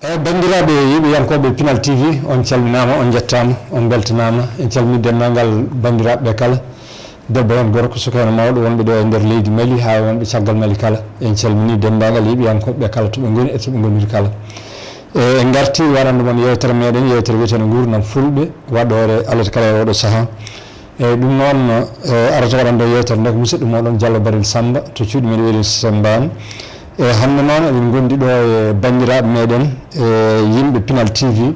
bandiraɓe yiɓiyankoɓe Pinal TV on calminama on jettama on beltanama en calmini dendagal bandiraɓe kala debbo en gorko sukano mawɗo wonɓe ɗo e nder leydi Mali ha wonɓe caggal Mali kala en calmini dendagal yiɓiyankoɓe kala toɓe goni e toɓe goniri kala en garti waɗande moon yewtere meɗen yewtere wiyeteno gurdam fulɓe waɗore alata kala e oɗo saaha eyyi ɗum noon arata waɗande yewtere nde ko musidɗo moɗon Diallo Barel Samba to cuuɗi men weeli Sembani hande noon eɗen gondi ɗo e bandiraɓe meɗen yimɓe Pinal TV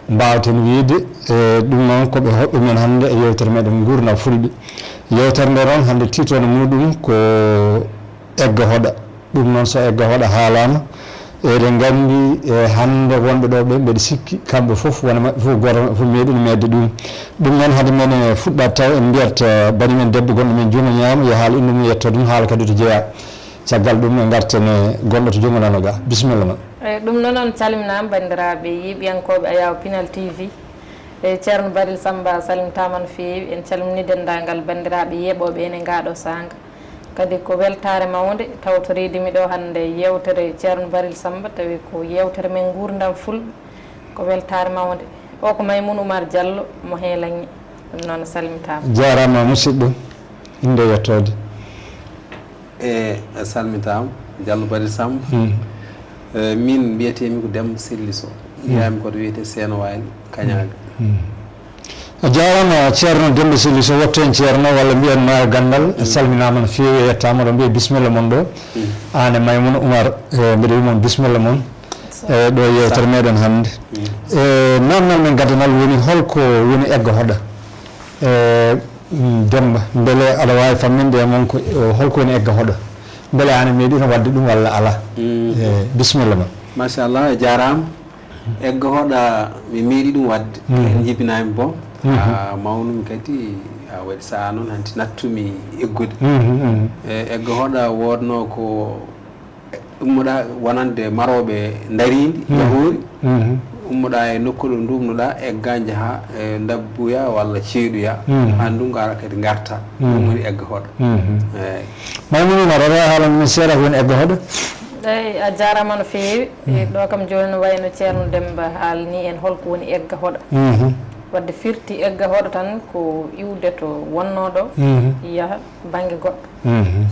mbawaten wiide ɗum noon koɓe hoɓɓe men hande e yewtere meɗen gurdam fulɓe yewtere nde noon hande titone muɗum ko egga hoɗa ɗum noon so egga hoɗa haalama eɗen gandi hande wonɓe ɗo ɓe mbeɗa sikki kamɓe foof wona mabɓe fof goto fof meeɗi medde ɗum noon hade men fuɗɗat taw en mbiyat banimen debbo gonɗo men juuma ñaama yo haala inde mum yetto ɗum haala kadi to jeeya caggal ɗum e gartene gonɗo to jomgonano ga bisimilla ma eyyi ɗum noon on calminama bandiraɓe yiɓiyankoɓe Ayaw Pinal TV e ceerno Barel Samba salmitama no fewi en calmini dendagal bandiraɓe yeeɓoɓe ene ngaɗo sanga kadi ko weltare mawde tawtoridimi ɗo hande yewtere ceerno Barel Samba tawi ko yewtere men gurdam fulɓe ko weltare mawde o ko Maymouna Oumar Diallo mo heelagui ɗum noon salmitama jarama musidɗo inde yettode salmitama Diallo Barel Samba min mbiyetemi ko Demba Selli Sow yiyami koto wiyete Seeno Wali Kañaga a jarama ceerno Demba Selli Sow wotto en ceerno walla mbiyen ma gandal salminama no fewi yettama ɗo mbiye bisimilla moon ɗo an e Maymouna Oumar mbiɗa wi moon bisimilla moon ɗo yewtere meɗen hande namdal men gaddanal woni holko woni egga hoɗa Demba beele aɗa wawi famminde e moon ko holko woni egga hoɗa beele an meeɗino wadde ɗum walla ala bisimilla ma machallah a jarama egga hoɗa mi meeɗi ɗum wadde en jibinami bon mawnumi kadi a waɗi saha noon hanti nattumi eggude egga hoɗa wodno ko ummoɗa wonande maroɓe daridi yahoori ummoɗa e nokku ɗo dumnoɗa egga jaaha e dabbuya walla ceeɗuya ha ndungu ara kadi garta ɗum woni egga hoɗa eyyi Maymouna Oumar aɗa wawi haalande min seeɗa ko woni egga hoɗa eyyi a jarama no fewi ɗo kam joni no wayno ceerno Demba haalni en holko woni egga hoɗa wadde firti egga hoɗa tan ko iwde to wonnoɗo yaaha banggue goɗɗo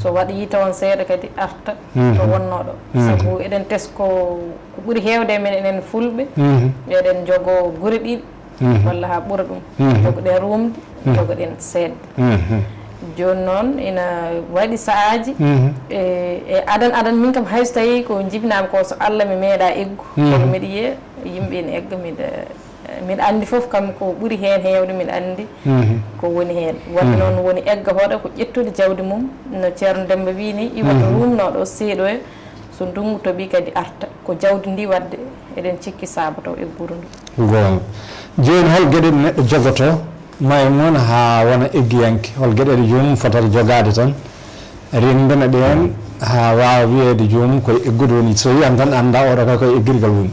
so waɗi taw on seeɗa kadi arta to wonnoɗo saabu eɗen tesko ko ɓuuri hewde men enen fulɓe eɗen jogo guure ɗiɗi walla ha ɓuura ɗum jogoɗen rumde jogoɗen seedde joni noon ina waɗi saahaji e adan min kam hayso tawi ko jibinami ko so Allah mi meeɗa eggu kono mbiɗa yiiya yimɓe ene egga mbiɗa andi foof kam ko ɓuuri hen hewde mbiɗa andi ko woni hen wadde noon woni egga hoɗa ko ƴettude jawdi mum no ceerno Demba wi ni iwata rumnoɗo seeɗo e so ndungu tooɓi kadi arta ko jawdi ndi wadde eɗen cikki sabato e guuru ndu gonga joni hol gueɗe neɗɗo jogoto Maymouna ha wona eggiyanke hol gueɗeɗe jomum fotata jogade tan rendana ɗen ha wawa wiyede jomum koye eggude woni so wiyan tan anda oɗo kay koye eggirgal woni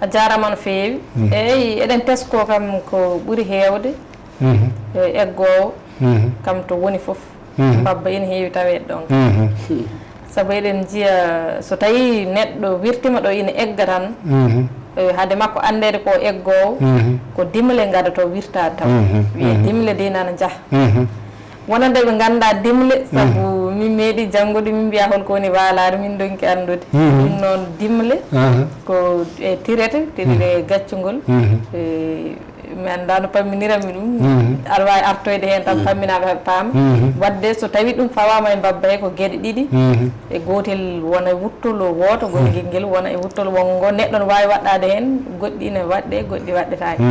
a jarama no fewi eyyi eɗen tesko kam ko ɓuuri hewde eggowo kam to woni foof babba ina heewi taweɗe ɗon saabu eɗen jiiya so tawi neɗɗo wirtima ɗo ina egga tan haade makko andede ko eggowo ko dimle gadato wirtade taw wiye dimle dinana jaaha wonande ɓe ganda dimle saabu min meeɗi janggude min mbiya holko woni walade min donki andude ɗum noon dimle ko e tirete gaccugol mi anda no pamminirami ɗum aɗa wawi artoyde hen tan pamminaɓe heɓe paama wadde so tawi ɗum fawama e babba he ko gueɗe ɗiɗi e gotel wona e wuttolo woto gonguel nguel wona e wuttolo wongo neɗɗo no wawi waɗɗade hen goɗɗi ne waɗɗe goɗɗi waɗɗetaki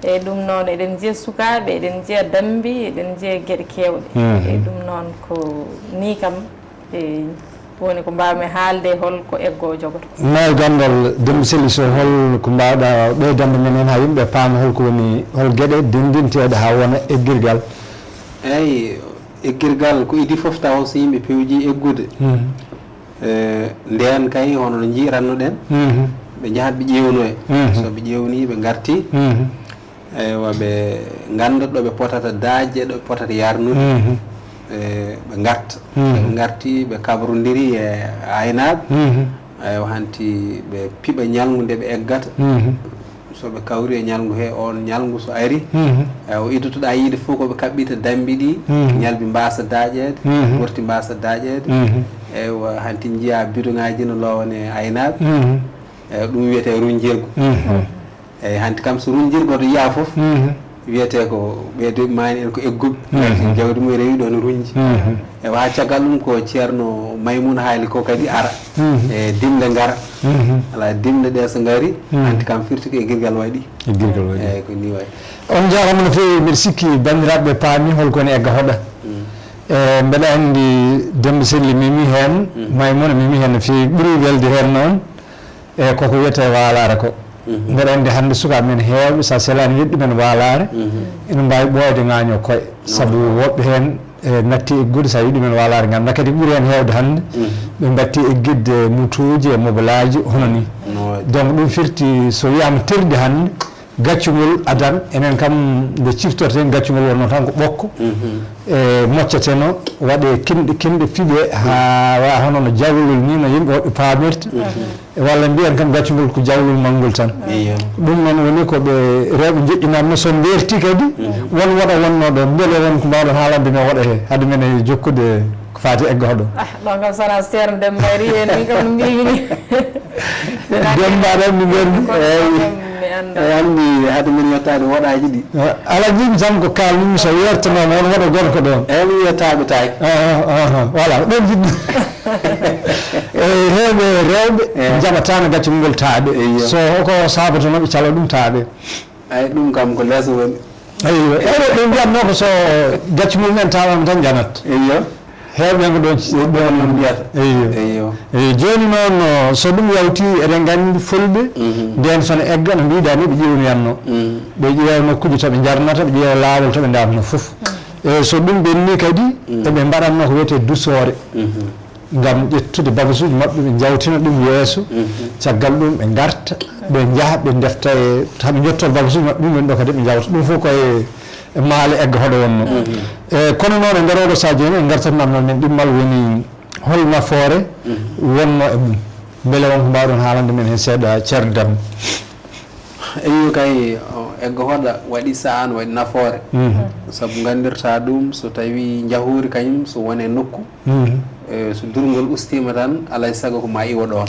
eyyi ɗum noon eɗen jiiya sukaɓe eɗen jiiya dambi eɗen jiiya gueɗe kewɗe eyyi ɗum noon ko ni kam woni ko mbawmi haalde holko eggo jogoto nayi gandal Demba Selli Sow hol ko mbawɗa ɓeydande men hen ha yimɓe paama holko woni hol gueɗe dendinteɗe ha wona eggirgal eyyi eggirgal ko idi foof taw so yimɓe pewji eggude nden kay hono no jiirannoɗen ɓe jahat ɓe ƴewno e so ɓe ƴewni ɓe garti eywa ɓe ganda ɗo ɓe potata daajje ɗo ɓe potata yarnude ɓe garta ɓe garti ɓe kabrodiri e aynaɓe eyi hanti ɓe piɓa ñalngu nde ɓe eggata so ɓe kawri e ñalngu he on ñalngu so ari o iddotoɗa yiide fof koɓe kaɓɓita dambi ɗi ñalbi mbasa daƴede ɓorti mbasa daƴede eyi hanti jiiya bidoŋaji no lowane aynaɓe eyi ɗum wiyete runjirgo eyi hanti kam so runjirgo to yiya foof wiyete ko ɓeyde mani en ko egguɓe jawdi mum rewi ɗo no runji e ha caggal ɗum ko ceerno Maymouna haali ko kadi ara e dimle ngara ala dimle ɗe so ngari hanti kam firti ko e guirgal waɗi eyyi ko ni wayi on jarama no fewi mbiɗa sikki bandiraɓe paami holkoni egga hoɗa e mbeɗa andi Demba Selli mimi hen Maymouna mimi hen no fewi ɓuuri welde hen noon e koko wiyete walare ko mbeɗa andi hannde sukaɓe men heewɓe sa selani yeɗɗi men walare ina mbawi ɓooyde ŋaño koye saabu woɓɓe hen natti eggude sa yiɗi men walare ganda kadi ɓuuri hen heewde hannde ɓe batti eggidde mutuji e mobalaji hono ni donc ɗum firti so wiyama terdi hannde gaccugol adan enen kam nde ciftorten gaccugol wonno tan ko ɓokko e mocceteno waɗe kinɗe fiɓe ha wa hono no jawlol ni no yimɓe woɓɓe paamirta walla mbiyen kam gaccugol ko jawlol mangol tan ɗum noon woni koɓe rewɓe joƴƴinanno so mberti kadi won waɗa wonno ɗo beele won ko mbawɗon haalande men waɗa he haade men e jokkude ko faati egga hoɗo ɗon kam sona ceerno Demba ri en min kam no mbimi Demba ɗen mi ɓerni eyi andi haade men yettade woɗaji ɗi ala jiɓi tan ko kalnimi so wertanoma won waɗa gonko ɗon eyi mi yettaɓe taki voilà ɗon jiɗɗi rewɓe jaɓatano gaccugol ngol taaɗe so hoko sabato noɓe calo ɗum taaɗe eyi ɗum kam ko leeso woni eyyo ɓe mbiyatno ko so gaccugol men tawama tan janat eyyo heewɓe ko ɗon mbiyata eyyo eyi joni noon so ɗum yawti eɗen gandi fulɓe nden sono egga no mbiɗa ni ɓe ƴewnoyanno ɓe ƴeewa nokkuji toɓe jarnata ɓe ƴeewa laawol toɓe damno foof e so ɗum ɓenni kadi eɓe mbaɗatno ko wiyete dusore ngam ƴettude bagage uji maɓɓe ɓe jawtina ɗum yeeso caggal ɗum ɓe garta ɓe jaaha ɓe defta e haɓe jotto bagage uji maɓɓe ɗum woni ɗo kadi ɓe jawta ɗum fof koye maale egga hoɗo wonno e kono noon e nder oɗo sadio en e gartanɗam men ɗimmal woni hol nafoore wonno e mum beele wonko mbawɗon haalande men hen seeɗa ceerno Demba eyyo kay egga hoɗa waɗi sahano waɗi nafoore saabu gandirta ɗum so tawi jahuri kañum so wone nokku so durgol ustima tan alay saago ko ma iwa ɗon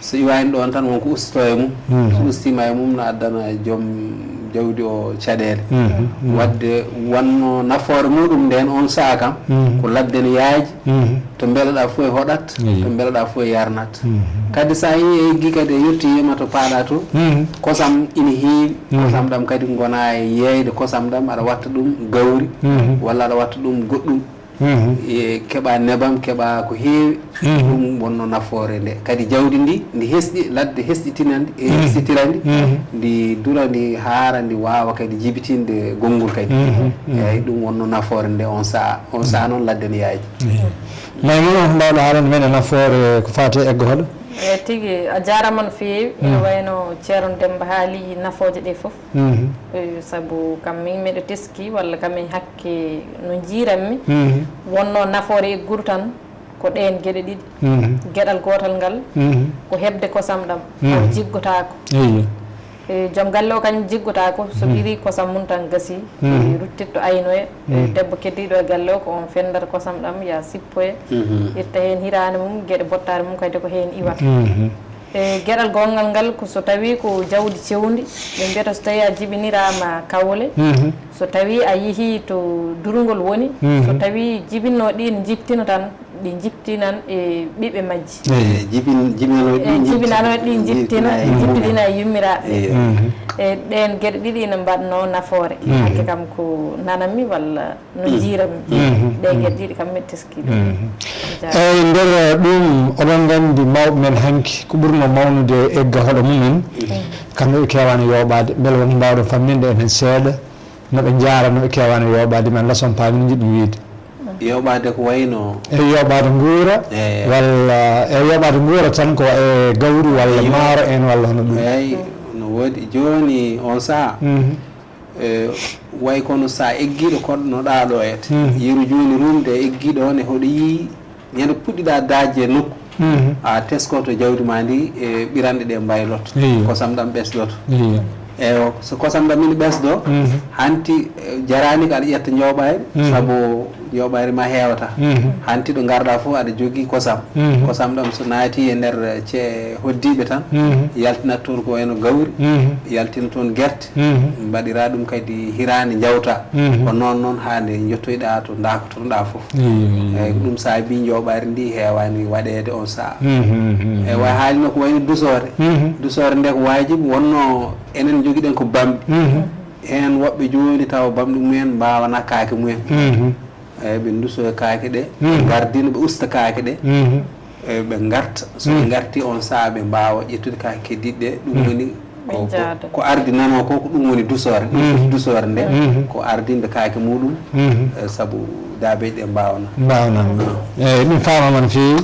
so iwani ɗon tan wonko ustito e mum so ustima e mum no addana joom jawdi o caɗele wadde wonno nafoore muɗum nden on saaha kam ko ladde no yaaji to beeleɗa fof e hoɗat to beeleɗa fof e yarnat kadi sa yi e eggi kadi e yettoyima to paaɗa to kosam ina heewi kosam ɗam kadi gona e yeeyde kosam ɗam aɗa watta ɗum gawri walla aɗa watta ɗum goɗɗum e keɓa nebam keɓa ko heewi ɗum wonno nafoore nde kadi jawdi ndi hesɗi ladde hesɗitinandi e hesɗitirandi ndi dura ndi haara ndi wawa kadi jibitinde gongol kadi eyyi ɗum wonno nafoore nde on saaha noon ladde ne yaaji Maymouna ko mbawɗa haalande men e nafoore ko fati egga hoɗo e tigui a jarama no fewi ene wayno ceerno Demba haali nafooje ɗe foof saabu kam min miɗo teski walla kamin hakke no jiiranmi wonno nafoore eggudu tan ko ɗen gueɗe ɗiɗi gueɗal gotal ngal ko hebde kosam ɗam o jiggotako joom galle o kañum jiggotako so ɓiri kosam mum tan gasi ruttitto aynoya debbo keddiɗo e galle o ko on fendata kosam ɗam ya sippoya itta hen hirande mum gueɗe bottare mum kadi ko hen iwata e gueɗal gongal ngal ko so tawi ko jawdi cewdi ɓe mbiyata so tawi a jibinirama kawle so tawi a yeehi to durgol woni so tawi jibinno ɗi ne jiptina tan ɗi jiptinan e ɓiɓɓe majji jibinanoɗe ɗi jiptiɗina e yummiraɓe e ɗen gueɗe ɗiɗi ne mbaɗno nafoore hakke kam ko nananmi walla no jiiranmi ɗe gueɗe ɗiɗi kam mbiɗa teskiɗo eyyi nder ɗum oɗon gandi mawɓe men hanki ko ɓurno mawnude egga hoɗo mumen kamɓe ɓe kewani yoɓade beele wonko mbawɗon famminde en hen seeɗa noɓe jaara noɓe kewani yoɓade men lason pamin jiɗɗi wiide yoɓade ko wayno e yoɓade guura walla e yoɓade guura tan ko e gawri walla maaro en walla hono ɗum eyyi no woodi joni on saaha way kono sa eggiɗo koɗɗonoɗa ɗo ete yeru joni rumde eggiɗo on e hoɗo yii ñande puɗɗiɗa dajje nokku a teskoto jawdi ma ndi e ɓirande ɗe mbayloto kosam ɗam ɓesdoto eyi so kosam ɗam ina ɓesdo hanti jarani ko aɗa ƴetta jooɓari saabu jooɓari ma hewata hanti ɗo garɗa fof aɗa jogui kosam kosam ɗam so naati e nder hoddiɓe tan yaltinat toon ko wayno gawri yaltina toon guerte mbaɗira ɗum kadi hirande jawta ko noon hande jottoyɗa to dakototoɗa foof eyyi ɗum saabi jooɓari ndi hewani waɗede on saaha e way haalino ko wayno dusore nde ko wajibi wonno enen joguiɗen ko bamɗi hen woɓɓe joni taw bamɗi mumen mbawana kaake mumen eyyi ɓe duso e kaake ɗe gardino ɓe usta kaake ɗe ɓe garta soɓe garti on saaha ɓe mbawa ƴettude kaake keddiɗe ɗe ɗum woni ko ardi nano ko ɗum woni dusore ɗum foti dusore nde ko ardinde kaake muɗum saabu daabeji ɗe mbawna eyyi ɗum famama no fewi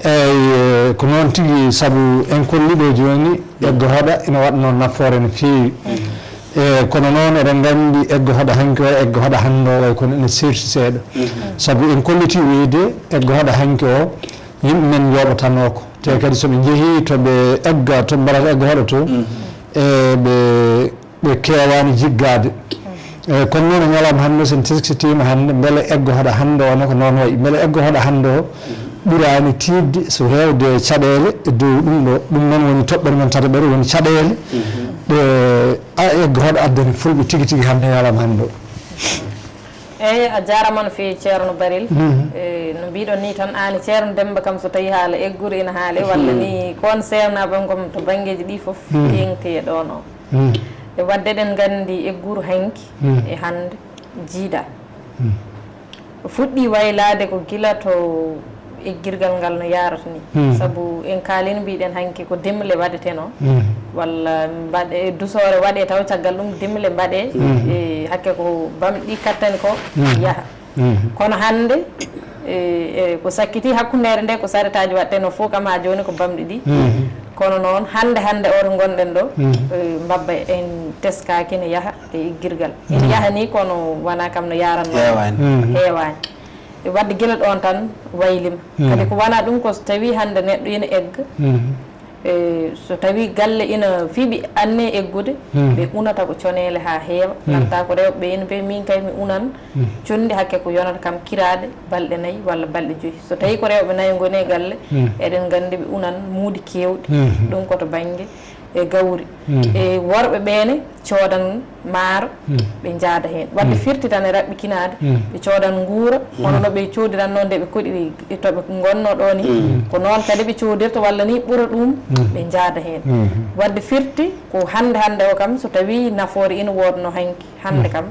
eyyi ko noon tigui saabu en kolliɗo joni eggo hoɗa ina waɗa noon nafoore no fewi kono noon eɗen gandi eggo hoɗa hanki o eggo hoɗa hande o way kono ene serti seeɗa saabu en kolliti weyde eggo hoɗa hanki o yimɓe men yoɓatanoko te kadi soɓe jeehi toɓe egga to mbaɗata eggo hoɗa to ɓe kewani jiggade kono noon e ñalawma hande sen teskitima hande beele eggo hoɗa hande o ne ko noon wayi beele eggo hoɗa hande o ɓurani tidde so hewde caɗele e dow ɗum ɗo ɗum noon woni toɓɓere men tataɓere woni caɗele ɗe eggo hoɗa addani fulɓe tigui tigui hande ñalawma hande o eyyi a jarama no fewi ceerno Baril no mbiɗon ni tan an ceerno Demba kam so tawi haala eggure ina haale walla ni kon sernaɓe kom to banggueji ɗi foof tengte ɗon o e wadde eɗen gandi egguru hanki e hande jiiɗa fuɗɗi waylade ko guila to eggirgal ngal no yarata ni saabu en kaalino mbiɗen hanki ko dimle waɗeteno walla mbaɗe dusore waɗe taw caggal ɗum dimle mbaɗe e hakke ko bamɗi kattani ko yaaha kono hande ko sakkiti hakkundere nde ko saretaji waɗteno fof kam ha joni ko bamɗi ɗi kono noon hande oto gonɗen ɗo mbabba en teskaki ne yaaha e eggirgal ene yaaha ni kono wona kam no yaranno heewani wadde guila ɗon tan waylima kadi ko wona ɗum ko so tawi hande neɗɗo ina egga so tawi galle ina fiiɓi anne eggude ɓe unata ko conele ha heewa ganta ko rewɓe ina mbiya min kay mi unan conndi hakke ko yonata kam kiraɗe balɗe 4 walla balɗe 5 so tawi ko rewɓe 4 goni e galle eɗen gandi ɓe unan muudi kewɗi ɗum koto banggue e gawri e worɓe ɓene coodan maaro ɓe jaada hen wadde firti tan e raɓɓikinade ɓe coodan guura hono no ɓe coodiranno nde ɓe koɗi toɓe gonno ɗo ni ko noon kadi ɓe coodirta walla ni ɓuura ɗum ɓe jaada hen wadde firti ko hande o kam so tawi nafoore ina wodno hanki hande kam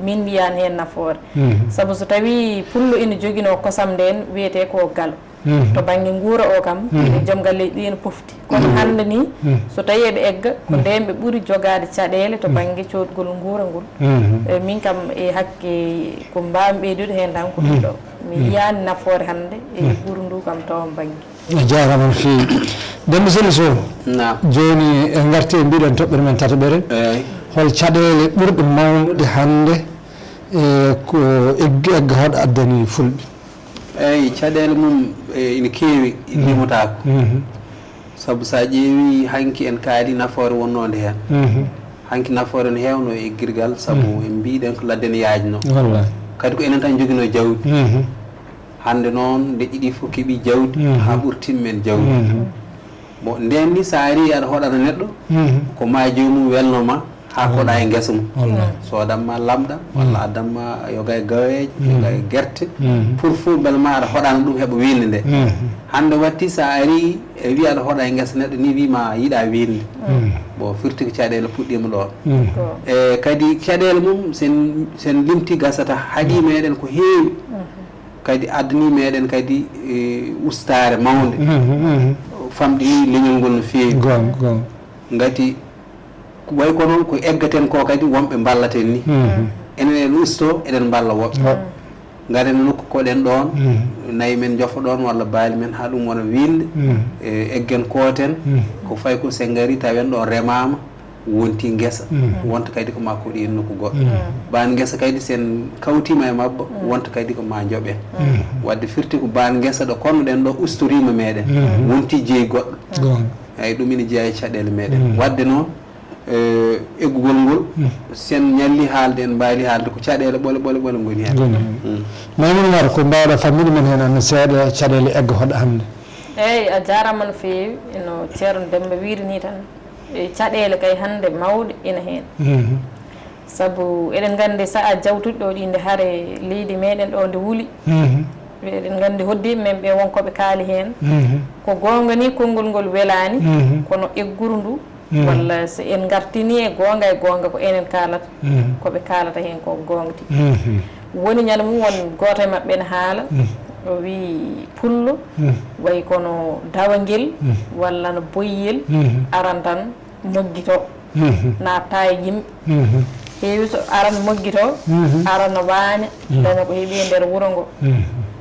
min mbiyani hen nafoore saabu so tawi pullo ina joguino kosam nden wiyete ko galo to banggue guura o kam joom galleji ɗi ene pofti kono hande ni so tawi eɓe egga ko nden ɓe ɓuuri jogade caɗele to banggue coodgol guura ngol min kam e hakke ko mbawmi ɓeydude hen tan ko ɗum ɗo mi yiyani nafoore hande e guuru ndu kam tawon banggue jarama no fewi Demba Seli Sow joni en garti e mbiɗen toɓɓere men tataɓere hol caɗele ɓurɗe mawɗe hande ko egga hoɗa addani fulɓe eyyi caɗele mum ina keewi limotako saabu sa ƴeewi hanki en kaali nafoore wonnode hen hanki nafoore ne hewno e eggirgal saabu en mbiɗen ko ladde ne yajno kadi ko enen tan joguino jawdi hande noon nde ɗiɗi fof keeɓi jawdi ha ɓurtin men jawdi bon nden ni sa ari aɗa hoɗana neɗɗo ko ma jomum welnoma ha koɗa e guesa mum sodanma lamɗam walla addanma yoga e gaweje yoga e guerte pour fof beele ma aɗa hoɗana ɗum heeɓa wiinde nde hande watti sa ari e wi aɗa hoɗa e guesa neɗɗo ni wima yiiɗa wiinde bon firti ko caɗele puɗɗima ɗon e kadi caɗele mum sen limti gasata haaɗi meɗen ko heewi kadi addani meɗen kadi ustare mawde famɗini leñol ngol no feewi ngati way ko noon ko eggaten ko kadi wonɓe ballaten ni enen en usto eɗen balla woɓɓe garen nokku koɗen ɗon nayi men jofa ɗon walla baali men ha ɗum wona wiinde eggen kooten ko fay ko sen gari tawen ɗo remama wonti ngesa wonta kaydi ko ma ko ɗi nokku goɗɗo ban ngesa kaydi sen kawtima e mabba wonta kaydi ko ma joɓen wadde firti ko ban ngesa ɗo konnoɗen ɗo ustorima meɗen wonti jeeyi goɗɗo eyyi ɗum ina jeeya e caɗele meɗen wadde noon eggugol ngol sen ñalli haalde en mbaali haalde ko caɗele ɓole goni hen Maimouna Mar ko mbawɗa famille men hen no seeɗa caɗele egga hoɗa hannde eyyi a jarama no feewi no ceerno Demba wirini tan caɗele kay hannde mawɗe ina heen saabu eɗen gandi saaha jawtuɗi ɗo ɗi nde haare leydi meɗen ɗo nde wuuli eɗen gandi hoddiɓe men ɓe wonkoɓe kaali heen ko gonga ni konngol ngol welani kono egguru ndu walla so en gartini e gonga ko enen kaalata koɓe kaalata heen ko gonga tigi woni ñande mum won goto e mabɓe ne haala o wi pullo way kono dawangel walla no boyyel aran tan moggito natta e yimɓe heewi so aran moggito aran no waaña daña ko heeɓi e nder wuro ngo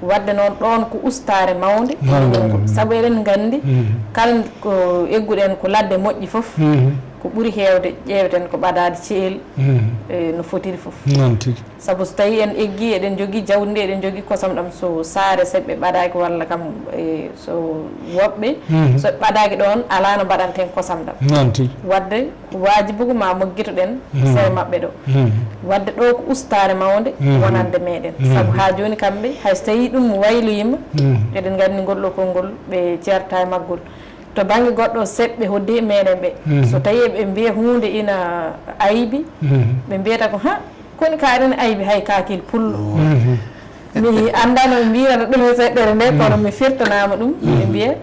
wadde noon ɗon ko ustare mawde saabu eɗen gandi kala ko egguɗen ko ladde moƴƴi foof ko ɓuuri heewde ƴeeweten ko ɓadade ceel no fotiri foof saabu so tawi en eggi eɗen jogui jawdi ndi eɗen jogui kosam ɗam so saare seɓɓe ɓadaki walla kam so woɓɓe so ɓadaki ɗon ala no mbaɗanten kosam ɗam wadde ko wajibu ma moggitoɗen seere mabɓe ɗo wadde ɗo ko ustare mawde wonande meɗen saabu ha joni kamɓe hayso tawi ɗum wayloyima eɗen gandi golɗo konngol ɓe ceerta e maggol to banggue goɗɗo seɓɓe hoddi meɗen ɓe so tawi ɓe mbiya hunde ina aybi ɓe mbiyata ko ha koni kaɗen aybi hay kakil pullo mi andano ɓe mbiyata ɗum e seɗɗere nde kono mi firtanama ɗum ɓe mbiya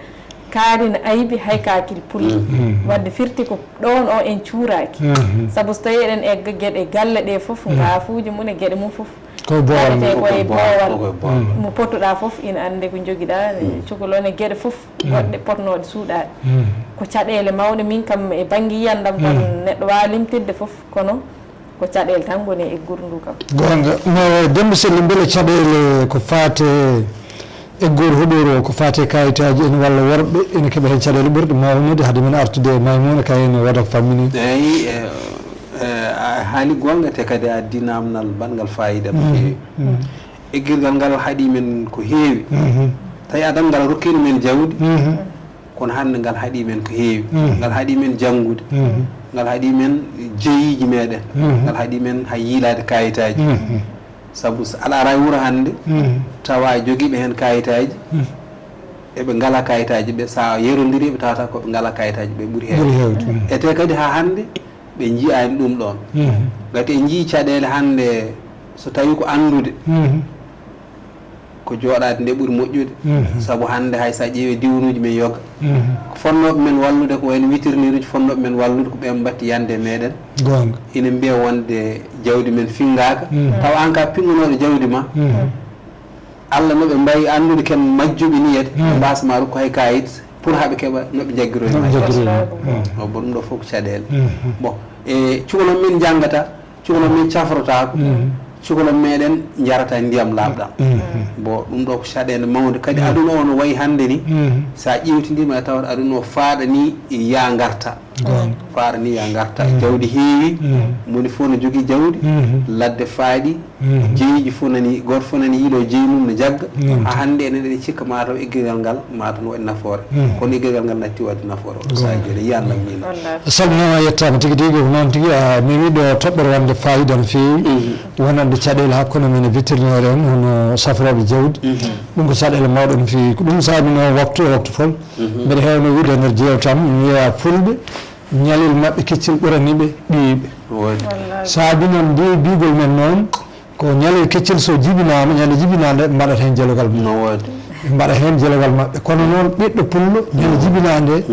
kaarina aybi hay kakil pullo wadde firti ko ɗon o en cuuraki saabu so tawi eɗen egga gueɗe galle ɗe foof ngaafuji mum e gueɗe mum foof te koye boowal mo pottuɗa foof ina ande ko joguiɗa cukalon e gueɗe foof goɗɗe potnoɗe suuɗade ko caɗele mawɗe min kam e banggue yiyandam tan neɗɗo wawa limtirde foof kono ko caɗele tan goni e gurndu kam gonga no Demba Selli beele caɗele ko faate eggol huɗoro ko faate kayitaji en walla worɓe ene keeɓa hen caɗele ɓurɗe mawnude haade men artude e Maimouna kayene waɗa ko fammini eyyi haali gonga te kadi addi namdal bangal fayida no feewi eggirgal ngal haaɗi men ko heewi tawi adam ngal rokkino men jawdi kono hande ngal haaɗi men ko heewi ngal haaɗi men janggude ngal haaɗi men jeeyiji meɗen ngal haaɗi men hay yiilade kayitaji saabu so ala ara e wuuro hande tawa joguiɓe hen kayitaji eɓe ngala kayitaji ɓe sa yerodiri ɓe tawata koɓe ngala kayitaji ɓe ɓuuri hewde ete kadi ha hande ɓe jiyani ɗum ɗon gati e jii caɗele hande so tawi ko andude ko joɗade nde ɓuuri moƴƴude saabu hande hay sa ƴeewi diwnuji men yoga ko fonnoɓe men wallude ko wayno witirniruji fonnoɓe men wallude ko ɓen batti yande meɗen ina mbiya wonde jawdi men fingaka taw an ka pingonoɗo jawdi ma Allah noɓe mbawi andude ken majjuɓe niyede mbasma ko hay kayit pour haɓe keeɓa noɓe jaggiroy ma bo ɗum ɗo fof ko caɗele bon e cukalon min janggata cukalon min cafrotako cukalon meɗen jarata ndiyam laaɓɗam bo ɗum ɗo ko caɗele mawde kadi aduna o no wayi hande ni sa ƴewtidima tawat aduna o faaɗa ni ya garta faaɗa ni ya garta jawdi heewi moni fof no jogui jawdi ladde faaɗi jeeyiji fof nani goto fof nani yiilo jeeyi mum no jagga ha hande enen eɗen cikka mataw eggirgal ngal mataw no waɗi nafoore kono eggirgal ngal natti wadde nafoore oɗo sahaji ene yiyannam mino salminama yettama tigui tigui ko noon tigui a memiɗo toɓɓere wonde fayida no feewi wonande caɗele hakkude men e vétérinaire en hono safroɓe jawdi ɗum ko caɗele mawɗe no feewi ko ɗum saabino waktu e waktu fol mbeɗa hewno wiide e nder jewtam mi wiya fulɓe ñalel mabɓe keccel ɓuraniɓe ɓiyiɓe saabi noon nde bigol men noon ko ñalel keccel so jibinama ñande jibinade mbaɗat hen jelogal mbaɗa hen jelogal mabɓe kono noon ɓiɗɗo pullo ñande jibinade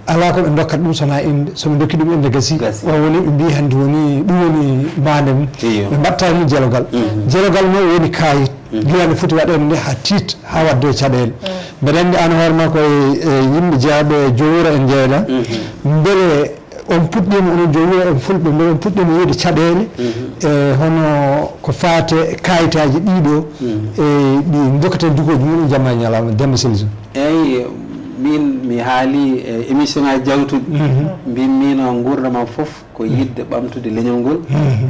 ala ko ɓe dokkat ɗum sona inde soɓe dokki ɗum inde gasi o woni ɓe mbi hande woni ɗum woni mande mum ɓe mbattani jelogal jelogal no woni kayit gila nde foti waɗede nde ha tiit ha wadde caɗele mbeɗa andi an hoorema koye yimɓe jeeyaɓe jowuro en jeeyɗa beele on puɗɗima onon jowuro en fulɓe beele on puɗɗima yiide caɗele e hono ko fate kayitaji ɗiɗo e ɗi dokkaten dugoji muɗum jamma e ñalawma Demba Selli eyyi min mi haali émission ngaji jawtuɗi mbimino gurdama fof ko yidde ɓamtude leñol ngol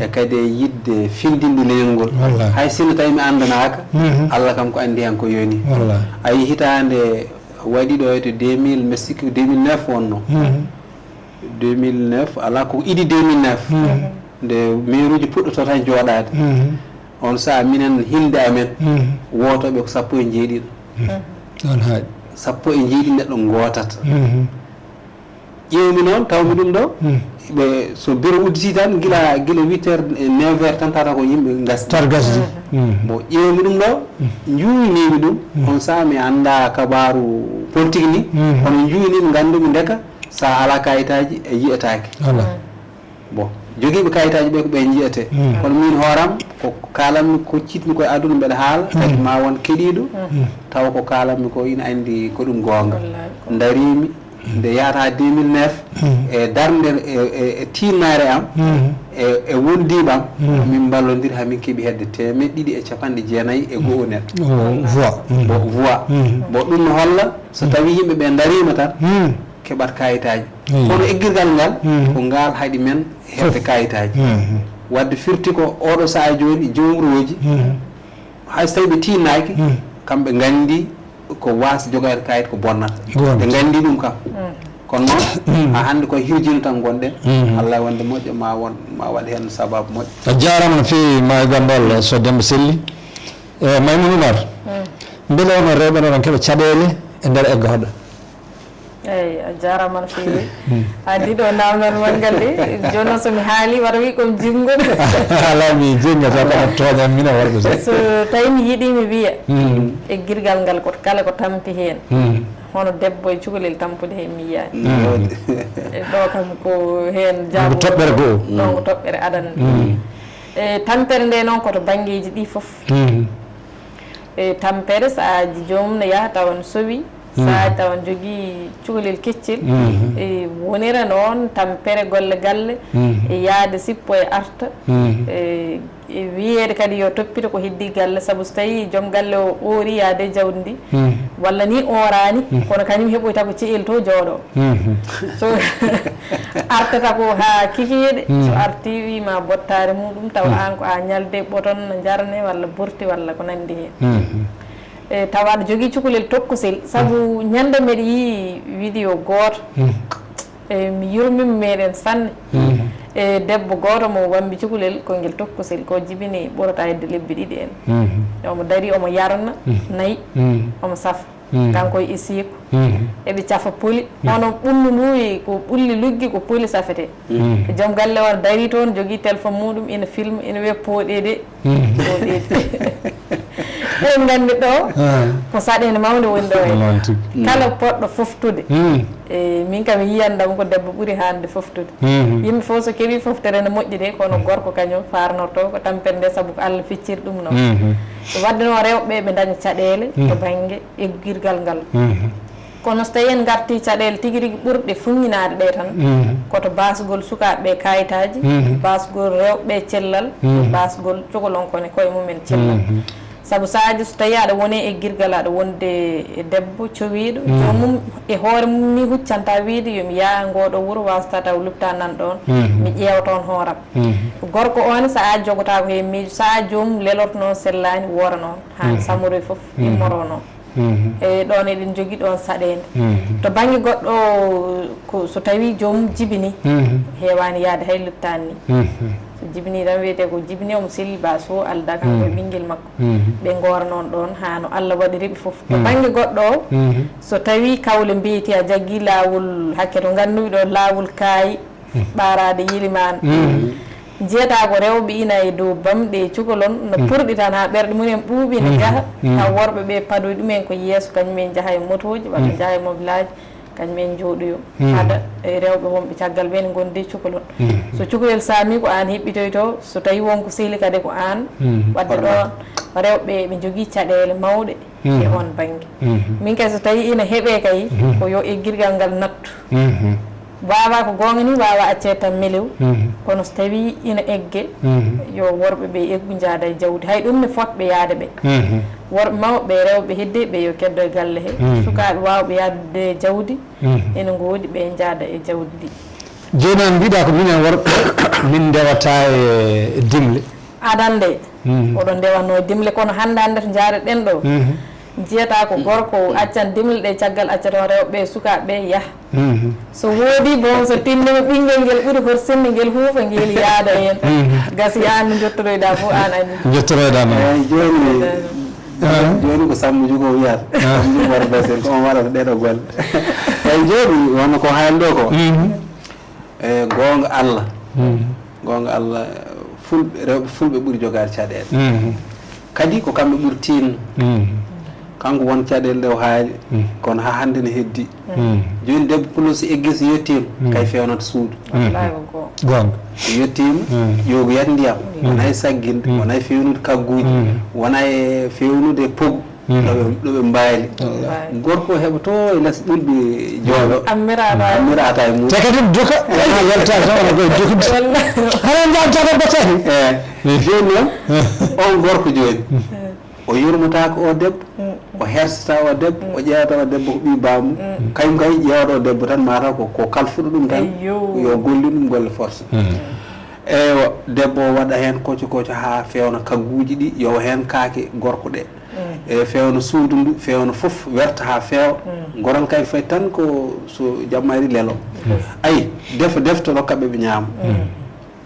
e kadi e yidde findinde leñol ngol hay sinno tawi mi andanaka Allah kam ko andi hen ko yoni ayi hitande waɗi ɗo to 2000 mi sikki 2009 wonno 2009 ala ko iɗi 2009 nde maire uji puɗɗoto tan jooɗade on saaha minen hilde amen wotoɓe ko 17 on haaɗi 17 neɗɗo gotata ƴewmi noon tawmi ɗum ɗo ɓe so bureau udditi tan gila 8 heures 9 heures tan tata ko yimɓe gasdi bon ƴewmi ɗum ɗo juuynimi ɗum on saaha mi anda kabaru politique ni kono juuynimi gandumi ndeka sa ala kayitaji e yiyetake bon joguiɓe kayitaji ɓe ko ɓe jiyete kono min hooram ko kalanmi ko citmi koye aduna mbeɗa haala kadi ma won keɗiɗo tawa ko kalanmi ko ina andi ko ɗum gonga darimi nde yahata 2009 e darde e tinnare am e wondiɓam min ballodiri hamin keeɓi hedde 290 e goho neɗɗo voix bo ɗum no holla so tawi yimɓe ɓe darima tan keɓat kayitaji kono eggirgal ngal ko ngal haɗi men hebde kayitaji wadde firti ko oɗo saaha joni jomruwoji hayso tawi ɓe tinnaki kamɓe gandi ko wasa jogade kayit ko bonnata ɓe gandi ɗum kam kono noon ha hande koye hirjino tan gonɗen Allah wonde moƴƴo ma waɗ hen sababu moƴƴo a jarama no fewi ma gandal so Demba Selli Maymouna Oumar beele ono rewɓe noɗon keeɓa caɗele e nder egga hoɗo eyyi a jarama no fewi addi ɗo namdal mangal de joni noon somi haali wara wi komi jinggoɗo ala mi jingata kono toñan mine worɓe so tawi mi yiiɗi mi wiya e guirgal ngal koto kala ko tampi hen hono debbo e cukalel tampude hen mi yiyani ɗo kam ko hen jaam toɓɓere goo ɗon ko toɓɓere adana e tampere nde noon koto banggueji ɗi foof e tampere saaji joomum ne yaaha tawa ne sowi saaji tawa ne jogui cukalel keccel e wonira noon tampere golle galle e yaade sippo e arta e wiyede kadi yo toppita ko heddi galle saabu so tawi joom galle o oori yaade jawdi ndi walla ni orani kono kañum heɓoyta ko ceyel to jooɗo so artata ko ha kikiɗe so arti wima bottare muɗum tawa an ko a ñalde ɓoton no jarane walla burti walla ko nandi hen e tawa aɗa jogui cukalel tokkosel saabu ñande mbeɗa yi vidéo goto e mi yurmima meɗen sanne e debbo goto mo wambi cukalel koyguel tokkosel ko jibini ɓurata hedde lebbi ɗiɗi en omo dari omo yarna nayyi omo safa kanko e isiko eɓe cafa poli hono ɓullu nduwi ko ɓulli luggi ko poli safete joom galle o dari toon jogui téléphone muɗum ina filme ina wiya pooɗede eɗen gandi ɗo ko saɗede mawde woni ɗo e kala poɗɗo foftude e min kam yiyandam ko debbo ɓuuri hande foftude yimɓe foof so keeɓi foftere ne moƴƴi de kono gorko kañum farnorto ko tampere nde saabu ko Allah fecciri ɗum noon wadde noon rewɓe ɓe daña caɗele to banggue eggirgal ngal kono so tawi en garti caɗele tigui rigui ɓurɗe fuññinade ɗe tan koto basgol sukaɓeɓe kayitaji basgol rewɓe cellal basgol cukalonkone koye mumen cellal saabu sadio so tawi aɗa woni e guirgal aɗa wonde e debbo cowiɗo jomum e hoore mum ni huccanta wiide yomi yaa ngoɗo wuuro wasata taw lupta nan ɗon mi ƴeewa toon hooram gorko on sa a jogota ko he miijo sa jomum lelorto noon sellani woora noon ha samoroy foof immoro noon e ɗon eɗen jogui ɗon saɗede to banggue goɗɗo ko so tawi jomum jibini hewani yaade hay luttani ni so jibini tan wiyete ko jibini omo selli bas o alda kanko e ɓinguel makko ɓe goora noon ɗon ha no Allah waɗiriɓe foof to banggue goɗɗo o so tawi kawle mbiyete a jaggui lawol hakke to ganduɗi ɗo lawol kaayi ɓarade yilimana jeyata ko rewɓe ina e dow bamɗe cukalon no purɗi tan ha ɓerɗe mumen ɓuuɓi ne jaaha taw worɓe ɓe padoy ɗumen ko yeeso kañumen jaaha e motoji walla jaaha e mobilage kañumen jooɗoyo haɗa e rewɓe wonɓe caggal ɓe ne gondi cukalon so cukalel sami ko an heɓɓitoyto so tawi wonko sehli kadi ko an wadde ɗon rewɓe ɓe jogui caɗele mawɗe e on banggue min kay so tawi ina heeɓe kay ko yo eggirgal ngal nattu wawa ko gonga ni wawa acce tan melew kono so tawi ina egge yo worɓe ɓe eggu jaada e jawdi hay ɗum ne fotɓe yaade ɓe worɓe mawɓe rewɓe hedde ɓe yo keddo e galle he sukaɓe wawɓe yaade jawdi ene goodi ɓe jaada e jawdi ndi joni an mbiɗa ko minen worɓe min ndewata e dimle adande oɗon ndewanno e dimle kono hande hande to jaareɗen ɗo jiyata ko gorko accan dimle ɗe caggal accata rewɓe sukaɓe yaha so woodi bon so tinnima ɓinguel ngel ɓuuri horsinde ngel huufa ngel yaada hen gasi an jottoroyɗa fof an ani jottoroyɗa noon joni ko Samba Diogo wiyata Samba Diogo wara basel ko on waɗata ɗeɗo golle eyyi joni wonno ko haalɗo ko e gonga Allah rewɓe fulɓe ɓuuri jogade caɗele kadi ko kamɓe ɓuuri tinno kanko won caɗele ɗe o haali kono ha hande ne heddi joni debbo pulo so eggi so yettima kay fewnata suudu gonga yettima yogo yat ndiyam wona e sagginde wona e fewnude kagguji wona e fewnude poggu ɗoɓe mbaali gorko heɓoto e less ɓulɓe jooɗo ammirata e mum te kadi joka welta tan ko jokkude hana jawtata batati joni noon on gorko joni o yurmotako o debbo o hersata o debbo o ƴeewata o debbo ko ɓi bamum kañum kay ƴeewata o debbo tan mataw ko kalfuɗo ɗum tan yo golli ɗum golle force ewa debbo o waɗa hen kocco ha fewna kagguji ɗi yo hen kaake gorko ɗe e fewna suudu ndu fewna foof werta ha feewa goral kay fay tan ko so jammari lelo ayi defto rokkaɓe ɓe ñaama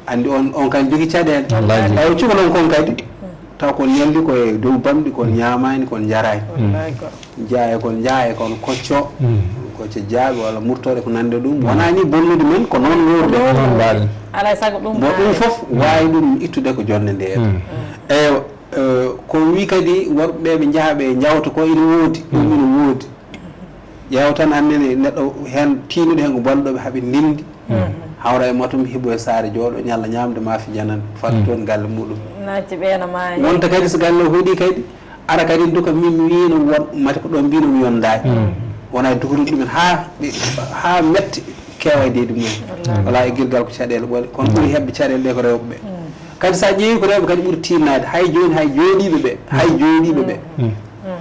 andi on kan jogui caɗele ay cukalon kon kadi taw kon yaldi koye dow bamɗi kon ñamani kon jarani jaaye kon kocco jaaɓe walla murtore ko nande ɗum wona ni bonnude men ko noon wurde alay saago ɗum bo ɗum foof wawi ɗum ittude ko jonde nde eyi ko wi kadi worɓeɓe ɓe jaaha ɓe jawta ko ina woodi ɗum ina woodi ƴeewa tan annene neɗɗo hen tiinude hen ko balɗoɓe haaɓe ndindi hawra e matum hibo e saare jooɗo ñalla ñamde maafi janane fadde toon galle muɗum nacci ɓeena ma wonta kadi so galle hooɗi kadi ara kadi duka min wino won mate ko ɗon mbino mi yondaki wona e duhrude ɗumen ha mette kewaydeede mumen wala e guirgal ko caɗele ɓole kono ɓuuri heɓɓe caɗele ɗe ko rewɓe ɓe kadi sa ƴeewi ko rewɓe kadi ɓuuri tinnade hay jooɗiɓe ɓe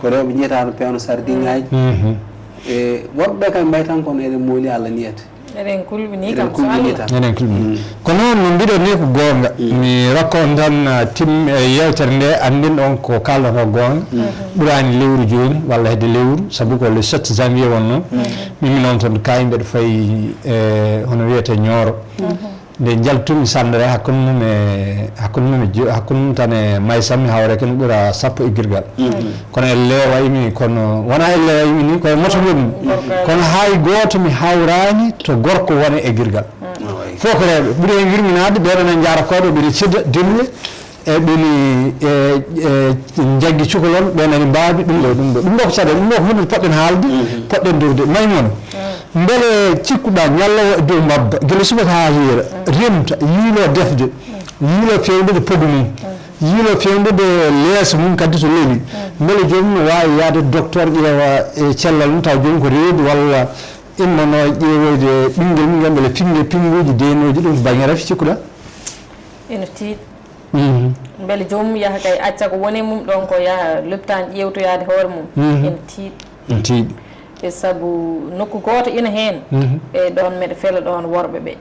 ko rewɓe jiyatano pewno sardinŋaji e worɓeɓe kam mbay tan kono eɗen mooli Allah niyata eɗen kulɓini kam eɗen kulɓini ko noon no mbiɗon ni ko gonga mi rokka on tan yewtere nde andin on ko kaldoto gonga ɓurani lewru joni walla hedde lewru saabu ko le 7 janvier wonno mimi noon toon kayi mbeɗa fayi hono wiyete Nioro nde jaltumi sandere hakkude mum tan e Maysam mi hawre ken ɓuura sappo eggirgal kono elle waymi kono wona elle waymi ni koye moto mum kono hay goto mi hawrani to gorko wona eggirgal fof ko rewɓe ɓuuri hen yurminade ɓeɗon e jarakoɗo ɓeɗe cidda dimle e ɓeni jaggi cukalon ɓenani mbawi ɗum ɗo ko caɗele ɗum ɗo ko hunde poɗɗen haalde poɗɗen dowde maymono beele cikkuɗa ñallowo e dow mbabba guila subaka ha hiira remta yiilo defde yiilo fewnude poggu mum yiilo fewnude leeso mum kadi to leeli beele jomum no wawi yaade docteur ƴeewa e cellal mum taw joni ko reedi walla immono ƴeewoyde ɓinguel mum gambele pinguji denoji ɗum ko banggue rafi cikkuɗa ene tiiɗi beele jomum yaha kay acca ko woni mum ɗon ko yaha lopitan ƴewtoyade hoore mum ene tiiɗi e saabu nokku goto ina hen e ɗon meɗe fela ɗon worɓe ɓe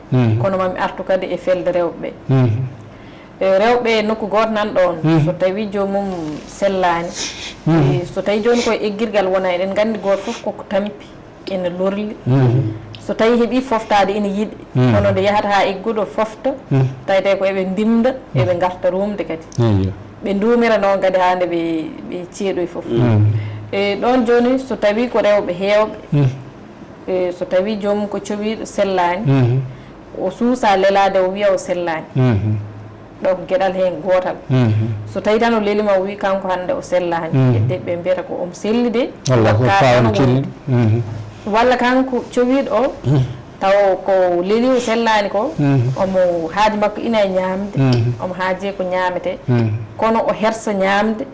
kono mami artu kadi e felde rewɓe ɓe rewɓe nokku goto nan ɗon so tawi jomum sellani so tawi joni koye eggirgal wona eɗen gandi goto foof koko tampi ene lorli so tawi heeɓi foftade ina yiiɗi kono nde yahata ha egguɗo fofta tawete ko eɓe ndimda eɓe garta rumde kadi ɓe dumira noon kadi hande ɓe ceeɗoy foof e ɗon joni so tawi ko rewɓe hewɓe so tawi jomum ko cowiɗo sellani o suusa lelade o wiya o sellani ɗo ko gueɗal hen gotal so tawi tan o lelima o wi kanko hande o sellani hedde ɓe mbiyata ko omo selli de walla kanko cowiɗo o taw ko leeli o sellani ko omo haaji makko ina e ñamde omo haaje ko ñamete kono o hersa ñamde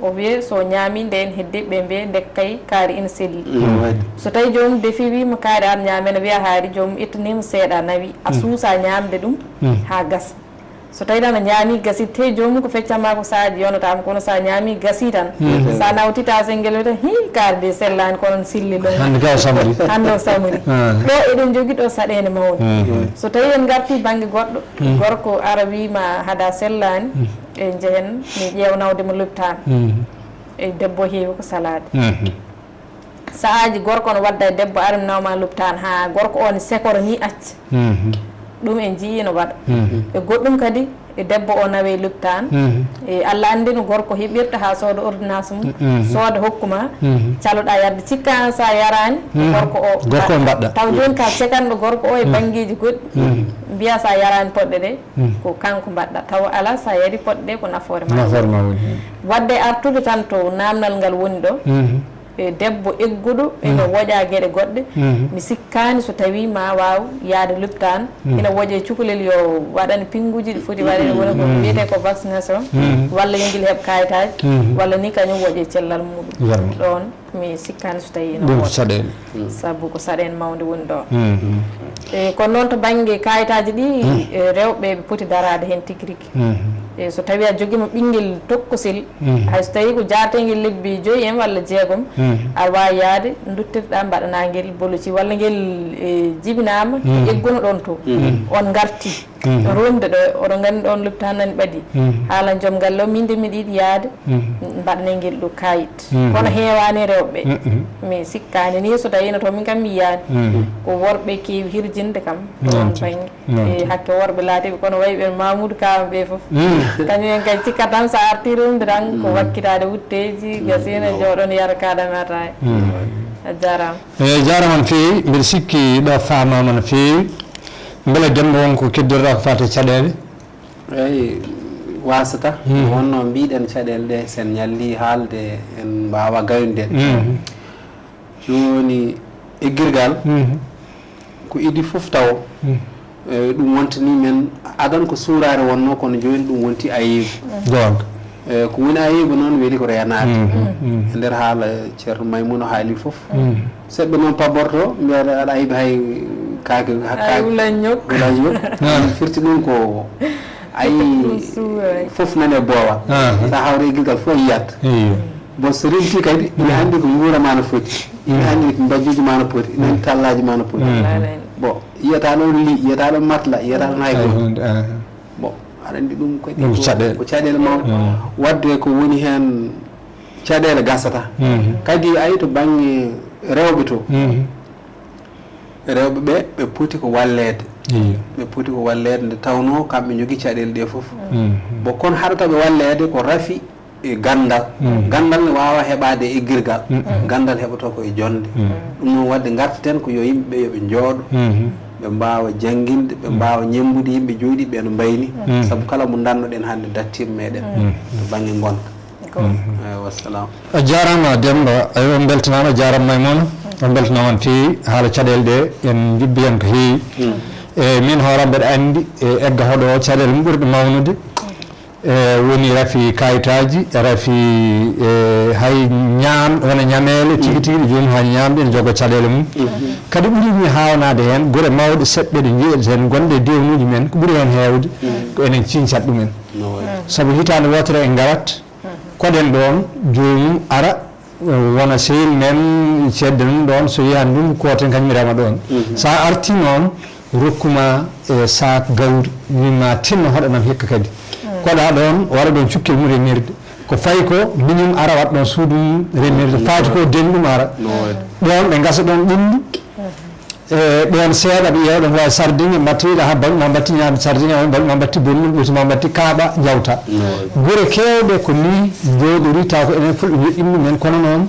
o wiye so ñaami nde en heddi ɓe mbiye dekkay kaari ina selli so tawi joomum defi wima kaari an ñaamene wiya haari joomum ittanima seeɗa nawi a suusa ñamde ɗum ha gasa so tawi tan a ñaami gasi te joomum ko feccama ko saaji yonatama kono sa ñaami gasi tan sa nawtita sengel wi tan hi kaari de sellani kono silli lo hande o samri ɗo eɗen jogui ɗo saɗede mawde so tawi en garti banggue goɗɗo gorko ara wima hada sellani e jehen mi ƴeewnawdemo lopitane e debbo heewi ko salade saahaji gorko ne wadda e debbo ara mi nawma lopitane ha gorko o ne sekora ni acca ɗum en jii no waɗa e goɗɗum kadi e debbo o nawe lopitane e Allah andi no gorko heɓirta ha sooda ordonnance mum sooda hokkuma caloɗa yarde cikka an sa yarani gorko o mbaɗɗa taw joni ka sekanɗo gorko o e banggueji goɗɗi mbiya sa yarani poɗɗe ɗe ko kanko mbaɗɗa taw ala sa yari poɗɗe ɗe ko nafoore ma woni wadde artude tan to namdal ngal woni ɗo e debbo egguɗo ene woƴa gueɗe goɗɗe mi sikkani so tawi ma waw yaade lopitane ina woƴe cukalel yo waɗane pinguji ɗi foti waɗene woni ko wiyete ko vaccination walla yo guila heeɓ kayitaji walla ni kañum woƴe cellal muɗum ɗon mi sikkani so tawi no saɗele saabu ko saɗen mawde woni ɗo e kono noon to banggue kayitaji ɗi rewɓe ɓe poti darade hen tigui rigui e so tawi a joguima ɓinguel tokkosel hay so tawi ko jateguel lebbi 5 en walla 6 aɗa wawi yaade duttirɗa mbaɗana guel boloci walla guel jibinama egguno ɗon to on garti romde ɗo oɗo gandi ɗon lopitane nani ɓaadi haalan joom galle o min de miɗa yiiɗi yaade mbaɗane guel ɗo kayit kono heewani rewɓe mi sikkani ni so tawino to min kam mi yiyani ko worɓe kewi hirjinde kam ɗon banggue e hakke worɓe laatiɓe kono wayi ɓen Mamoudou Kama ɓe foof kañum en kadi cikkat tan sa arti rumde tan ko wakkitade wutteji gasina jooɗon yara kadamata a jarama eyyi jarama no fewi mbiɗa sikki ɗo famama no fewi beele dembo wonko keddirɗa ko fate caɗele eyyi wasata wonno mbiɗen caɗele ɗe sen ñalli haalde en mbawa gaynude joni eggirgal ko idi foof taw ɗum wontani men adan ko suurare wonno kono joni ɗum wonti ayibu gonga ko woni ayibu noon weeli ko renade e nder haala ceerno Maymouna haali foof seɗɗo noon paborto mbiyata aɗa ayiba hay kaake wulañok firti ɗum ko ayi foof nane boowa sa hawre eggirgal fof yiyat bon so rimti kadi ina andi ko guurama no foti ina andi ko mbajjuji ma no poti ina andi tallaji ma no poti bon yiyata ɗon li yiyata ɗon matla yiyata ɗon hay goto bon aɗa andi ɗum kadi ko caɗele mawɗe wadde ko woni hen caɗele gasata kadi ayi to banggue rewɓe to rewɓe ɓe ɓe poti ko wallede ɓe poti ko wallede nde tawno kamɓe jogui caɗele ɗe foof bon kono haɗata ɓe wallede ko rafi e gandal gandal ne wawa heɓade eggirgal gandal heɓoto ko e jonde ɗum noon wadde gartaten ko yo yimɓeɓe yooɓe jooɗo ɓe mbawa jangguinde ɓe mbawa ñembude yimɓe jooɗiɓe no mbayni saabu kala mo dannoɗen hande dattir meɗen to banggue gonka wassalam a jarama Demba on beltanama jarama Maymuna on beltanama no fewi haala caɗele ɗe en jubbi hen ko heewi e min hooram mbeɗa andi e egga hoɗo o caɗele mum ɓurɗe mawnude woni rafi kayitaji rafi hay ñaam wona ñamele tigui tigui joni ha ñamde ene jogo caɗele mum kadi ɓuurimi hawnade hen guure mawɗe seɗɗe ɗe jiiɗeten gonɗe dewnuji men ko ɓuuri hen hewde ko enen cincat ɗumen saabu hitande wotere en garat koɗen ɗon jomum ara wona sehil men cedde num ɗon so yiyan ndungu koten kañum rema ɗon sa arti noon rokkuma e sac gawri wima tinno hoɗanam hikka kadi koɗa ɗon waɗa ɗon cukkel mum remirde ko fayi ko minum ara waɗa ɗon suudu mum remirde faati ko deni ɗum ara ɗon ɓe gasa ɗon ɓundi ɗon seeɗa ɓe ƴeewa ɗon wawi sardine mbattiɗa ha balma mbatti ñaade sardine o balma mbatti bonnum ɓuytuma mbatti kaaɓa jawta guure kewɗe ko ni jooɗori taw ko enen fulɓe joƴƴinɗu men kono noon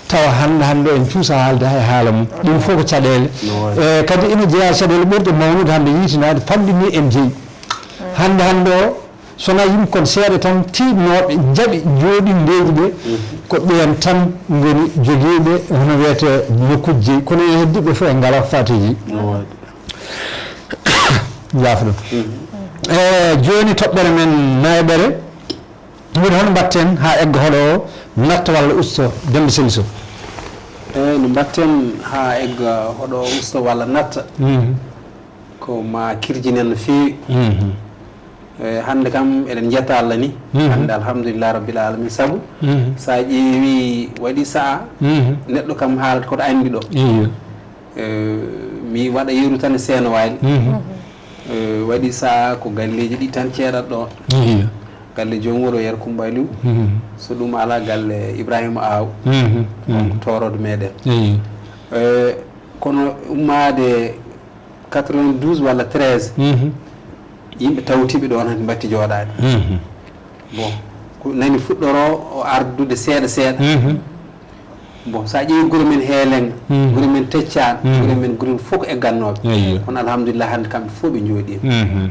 tawa hande en cuusa haalde hay haala mum ɗum fof ko caɗele kadi ina jeeya caɗele ɓurɗe mawnude hande yiitinade famɗini en jeeyi hande o sona yimɓe kon seeɗa tan tiɗnoɓe jaaɓi jooɗi ndeji ɗe ko ɓen tan goni joguiɓe hono wiyete nokkuji jeeyi kono e heddiɓe fof e ngala fatiji jaafa ɗum joni toɓɓere men nayɓere woni hono mbatten ha egga hoɗo natta walla usto Demba Sely Sow no mbatten ha egga hoɗo usto walla natta ko ma kirjinen no feewi hande kam eɗen jetta Allah ni hande alhamdulillah rabbil alamin saabu sa ƴeewi waɗi sa'a neɗɗo kam haalata koto andi ɗo mi waɗa yeru tan e seeno waali waɗi sa'a ko galleji ɗi tan ceeɗat ɗo galle joom wuro yer Coumba Aliou so ɗum ala galle Ibrahima Aw on torodo meɗen kono ummade 92 walla 13 yimɓe tawtiɓe ɗon hande mbatti jooɗade bon ko nani fuɗɗoro o ardude seeɗa seeɗa bon sa ƴeewi gure men Heelenga gure men Teccane gure men gure fof ko eggannoɓe kono alhamdulillah hande kamɓe fof ɓe jooɗima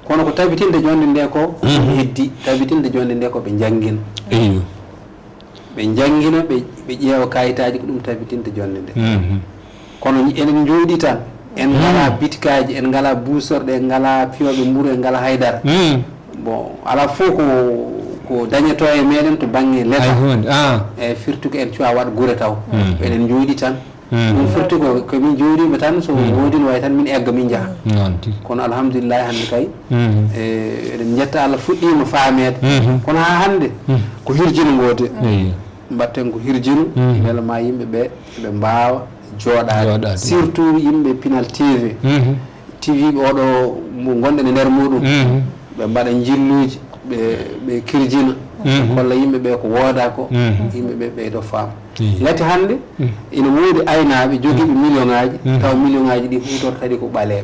kono ko tabitinde jonde nde ko heddi tabitinde jonde nde ko ɓe janggina ɓe janggina ɓe ƴeewa kayitaji ko ɗum tabitinde jonde nde kono enen jooɗi tan en ngala bitikaji en ngala buusorɗe en ngala fiyoɓe mburu en ngala haydara bon ala fof ko dañeto e meɗen to banggue leta e firti ko en cuwa waɗa gure taw eɗen jooɗi tan ɗum firti komin jooɗima tan so woodi no way tan min egga min jaaha kono alhamdulillah hande kay eɗen jetta Allah fuɗɗima faamede kono ha hande ko hirjino ngoode mbatten ko hirjino beela ma yimɓeɓe ɓe mbawa jooɗade surtout yimɓe Pinal TV TV ɓe oɗo mo gonɗen e nder muɗum ɓe mbaɗa jilluji ɓe kirjina kolla yimɓeɓe ko wooda ko yimɓeɓe ɓeydo faam lati hande ina woodi aynaɓe joguiɓe million ngaji taw million ngaji ɗi hutorto kadi ko ɓaleɓe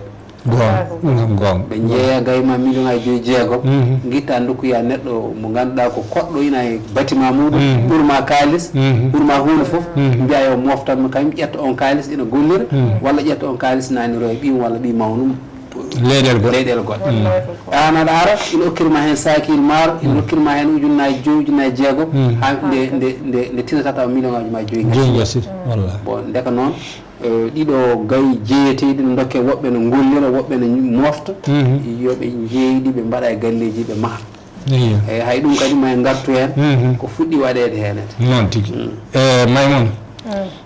ɓe jeeya gayma million ngaji 5 guitta dokkuya neɗɗo mo ganduɗa ko koɗɗo ina e bâtiment muɗum ɓuurma kalis ɓuurma hunde foof mbiya yo moftanmo kañum ƴetta on kalis ina gollira walla ƴetta on kalis naniro e ɓiim walla ɓi mawnum leyɗele goɗɗe an aɗa ara ina hokkirma hen sakil maaro ina hokkirma hen ujunnaji 5 ujunnaji 6 ha nde tinata taw million ngaji ma 5 gassi bon ndeka noon ɗiɗo gayi jeeyeteɗi ne dokke woɓɓe ne gollira woɓɓe ne mofta yoɓe jeeyɗi ɓe mbaɗa e galleji ɓe maha eyyi hay ɗum kadi ma en gartu hen ko fuɗɗi waɗede henete noon tigui Maimouna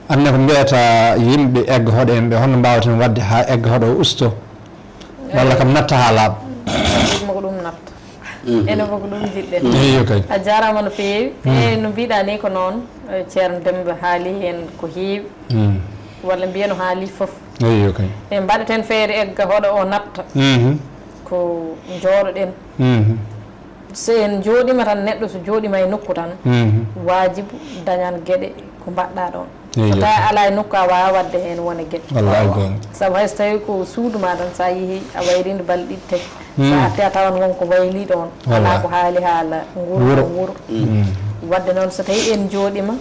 anne ko mbiyata yimɓe egga hoɗo en ɓe holno mbawaten wadde ha egga hoɗo usto walla kam natta ha laaɓa ɗumma ko ɗum natta ene fof ko ɗum jiɗɗen kay a jarama no feewi no mbiɗa ni ko noon ceerno Demba haali hen ko heewi walla mbiya no haali foof kay e mbaɗaten feere egga hoɗo o natta ko jooɗoɗen so en jooɗima tan neɗɗo so jooɗima e nokku tan wajibu dañan gueɗe ko mbaɗɗa ɗon so tawi ala e nokku a wawa wadde hen wona gueɗe saabu hayso tawi ko suuduma tan sa yeehi a wayrinde balɗe ɗiɗi tati sa arti a tawan wonko wayli ɗon ala ko haali haala wuuro wadde noon so tawi en jooɗima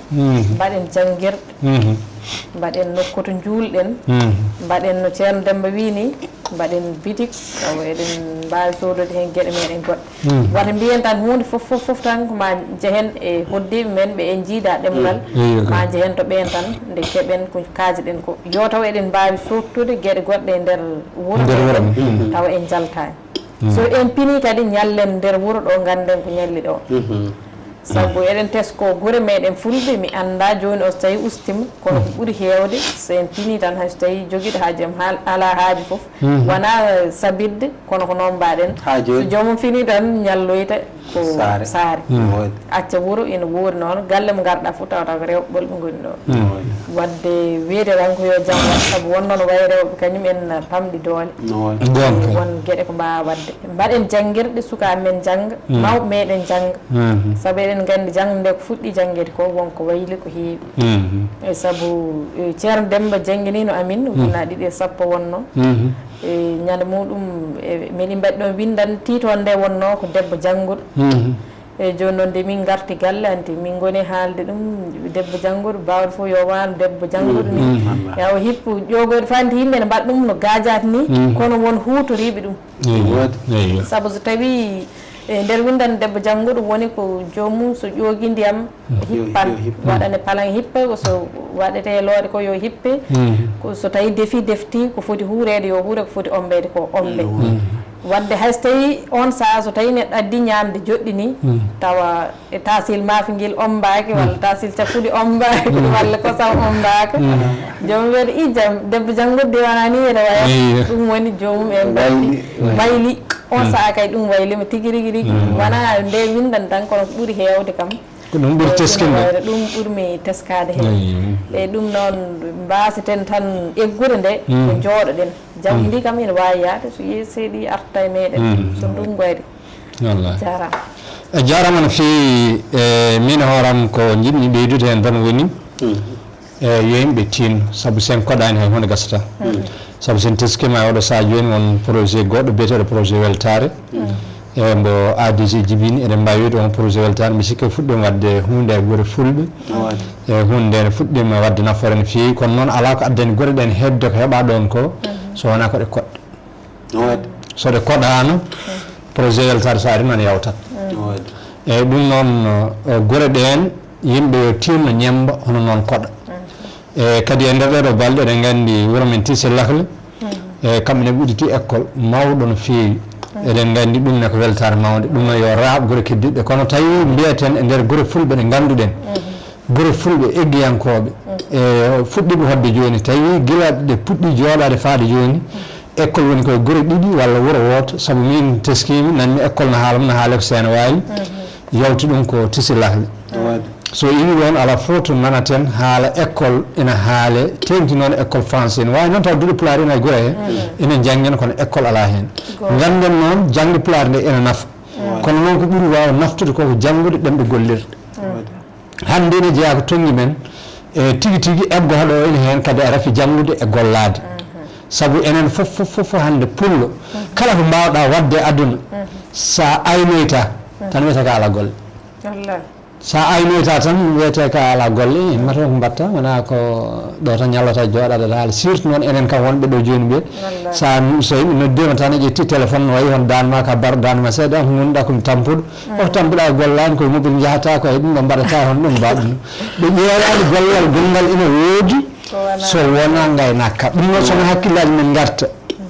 mbaɗen janguirɗe mbaɗen nokkoto juulɗen mbaɗen no ceerno Demba wi ni mbaɗen bitik taw eɗen mbawi sodude hen gueɗe meɗen goɗɗe wata mbiyen tan hunde foof tan koma jeehen e hoddiɓe men ɓe en jiida ɗemgal ma jeehen to ɓen tan nde keɓen ko kajiɗen ko yo taw eɗen mbawi sottude gueɗe goɗɗe e nder wuuro taw en jaltani so en pini kadi ñallen nder wuuro ɗo ganden ko ñalli ɗo sabu eɗen tesko gure meɗen fulɓe mi anda joni o so tawi ustima kono ko ɓuuri hewde so en pini tan hayso tawi joguiɗo haajam ala haaji foof wona sabidde kono ko noon mbaɗen so jomum fini tan ñalloyta ko saare acca wuuro ina woori noon galle mo garɗa fof tawata ko rewɓe ɓolɓe goni ɗo wadde wiide tan ko yo jaam wat saabu wonnoon way rewɓe kañum en pamɗi doole won gueɗe ko mbawa wadde mbaɗen janguirɗe sukaɓe men jangga mawɓe meɗen jangga saabu eɗen gandi jangde nde ko fuɗɗi janguede ko wonko wayli ko heewi saabu ceerno Demba jangguinino amin wona ɗiɗi e sappo wonno ñande muɗum miɗi mbaɗi ɗon windan titon nde wonno ko debbo janggoɗo e joni noon nde min garti galle hanti min goni haalde ɗum debbo janggoɗo bawɗo fof yo wano debbo janggoɗo ni yaw hippu ƴogoɗe fande yimɓe ne mbaɗa ɗum no gajata ni kono won hutoriɓe ɗum saabu so tawi e nder windan debbo janggoɗo woni ko jomum so ƴoogi ndiyam hippan waɗane palan hippe so waɗete loore ko yo hippe so tawi defi defti ko foti huurede yo huure ko foti ombede ko ombe wadde hayso tawi on saha so tawi neɗɗo addi ñamde joɗɗi ni tawa e tasil mafiguel ombaki walla tasil cafuɗi ombaki walla kosam ombaka jomum wiide i jam debbo janggoɗo diwana ni ene waya ɗum woni jomum e bayli on saha kay ɗum waylima tigui rigui rigui wona nde windan tan kono ɓuuri hewde kam ko ɗum ɓuuri teskinde ɗum ɓuurmi teskade hen e ɗum noon mbaseten tan eggude nde ko jooɗoɗen jawdi ndi kam ene wawi yaade so seeɗi arta e meɗen so ndungu wayde wallahi jarama a jarama no fewi min hooram ko jiɗmi ɓeydude hen tan woni yo yimɓe tinno saabu sen koɗani hay hunde gasata saabu sen teskima e oɗo saha joni won projet goɗɗo biyeteɗo projet weltare mbo ADG jibini eɗen mbawi wiide on projet weltare mi sikki fuɗɗima wadde hunde e guure fulɓe e hunde ne fuɗɗima wadde nafoore no fewi kono noon ala ko addani guure ɗen hedde ko heeɓa ɗon ko so wona koɗe koɗɗe so ɗe koɗano projet weltare so ari noon yawtat eyyi ɗum noon guure ɗen yimɓe yo tinno ñemba hono noon koɗa e kadi e nder ɗeɗo balɗe eɗen gandi wuuro men Tisse Lahle e kamɓene ɓe udditi école mawɗo no fewi eɗen gandi ɗum ne ko weltare mawde ɗum noon yo raaɓ guure keddiɗe kono tawi mbiyeten e nder guure fulɓe ɗe ganduɗen guure fulɓe eggiyankoɓe e fuɗɗiɓe hodde joni tawi guila ɗe puɗɗi jooɗade faade joni école woni koye guure ɗiɗi walla wuuro woto saabu min teskimi nanmi école no haalam no haale ko seeno wawi yawti ɗum ko Tisse Lahle so iwi ɗon ala fof to nanaten haala école ina haale tengti noon école français ne wawi noon taw duɗo pulaar ina e guure he enen jangguen kono école ala hen ganden noon jangde pulaar nde ene nafa kono noon ko ɓuuri wawa naftude koko janggude ɗemɗe gollirɗe hande ne jeeya ko tonggui men e tigui tigui eggoɗo ene hen kadi a rafi janggude e gollade saabu enen fof hande pullo kala ko mbawɗa wadde aduna sa aynoyta tan wiyete ko ala golle sa aynoyta tan wiyete ko ala golle mata ko mbatta wona ko ɗo tan ñallata jooɗade haala surtout noon enen kam wonɓe ɗo joni ɓe sa so yimɓe noddima tan e ƴetti téléphone no wayi hon danma ka bar danma seeɗa ko gonɗa komi tampuɗo o tampuɗa gollani koye mobile jahata ko e ɗum ɗo mbaɗata hon ɗum mbaɗum ɓe ƴeerani gollal gongal ina woodi so wona gaynakka ɗum noon sono hakkillaji men garta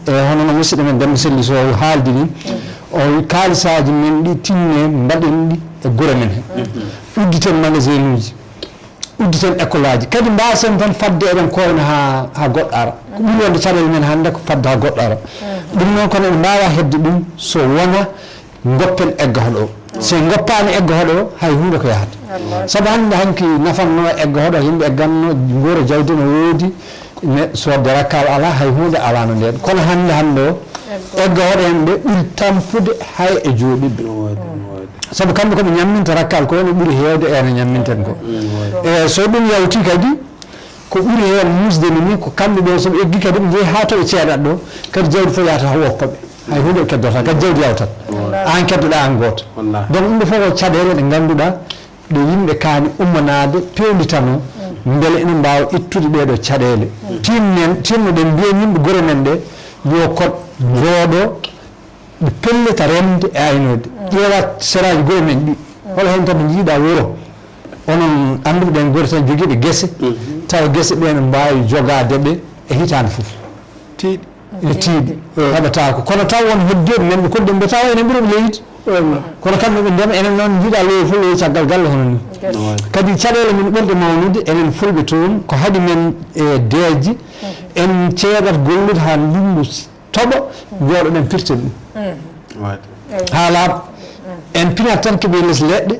e hono no musidɗo men Demba Selli so haaldi ni o kaalisaji men ɗi tinne mbaɗen ɗi e guure men he udditen magasin uji udditen école aji kadi mbasen tan fadde eɗen koyno ha goɗɗo ara ko ɓuri wonde caɗele men hannde ko fadde ha goɗɗo ara ɗum noon kono en mbawa hedde ɗum so wona goppen eggohoɗo o so goppani eggohoɗo o hay hunde ko yahata saabu hannde hanki nafanno eggohoɗo yimɓe egganno guura jawdi no woodi neɗɗo sodde rakkal ala hay hunde alano nden kono hande o eggohoɗo en ɓe ɓuuri tampude hay e jooɗiɓe saabu kamɓe koɓe ñamminta rakkal ko woni ɓuuri hewde ene ñamminten ko e so ɗum yawti kadi ko ɓuuri hen musde ni ko kamɓe ɓe soɓe eggi kadi ɓe jeeyi ha to ɓe ceeɗat ɗo kadi jawdi fof yahata ha woppaɓe hay hunde ɓe keddota kadi jawdi yawtat an keddoɗa an goto donc ɗum ɗo fof ko caɗele ɗe ganduɗa ɗe yimɓe kaani ummanade pewlitano beele ene mbawa ittude ɗeɗo caɗele tinnoɗen mbiyen yimɓe guure men ɗe yo kot jooɗo ɓe pellita remde e aynode ƴeewa seraji guure men ɗi hol hen tan jiiɗa wuro onon anduɓe ɗen guure tan joguiɓe guese tawa guese ɗe ne mbawi jogadeɓe e hitande foof tiiɗi ene tiiɗi heɓata ko kono taw won heddiɓe men ɓe kodde mbe tawa enen ɓuuriɓe leydi kono kamɓe ɓe ndema enen noon jiiɗa leydi fof leyi caggal galle hono ni kadi caɗele men ɓurɗe mawnude enen fulɓe toon ko haɗi men e deeje en ceeɗat gollude ha ndungu toɓo jooɗoɗen pirte ɗum ha laaɓa en pinat tan keeɓe less leɗɗe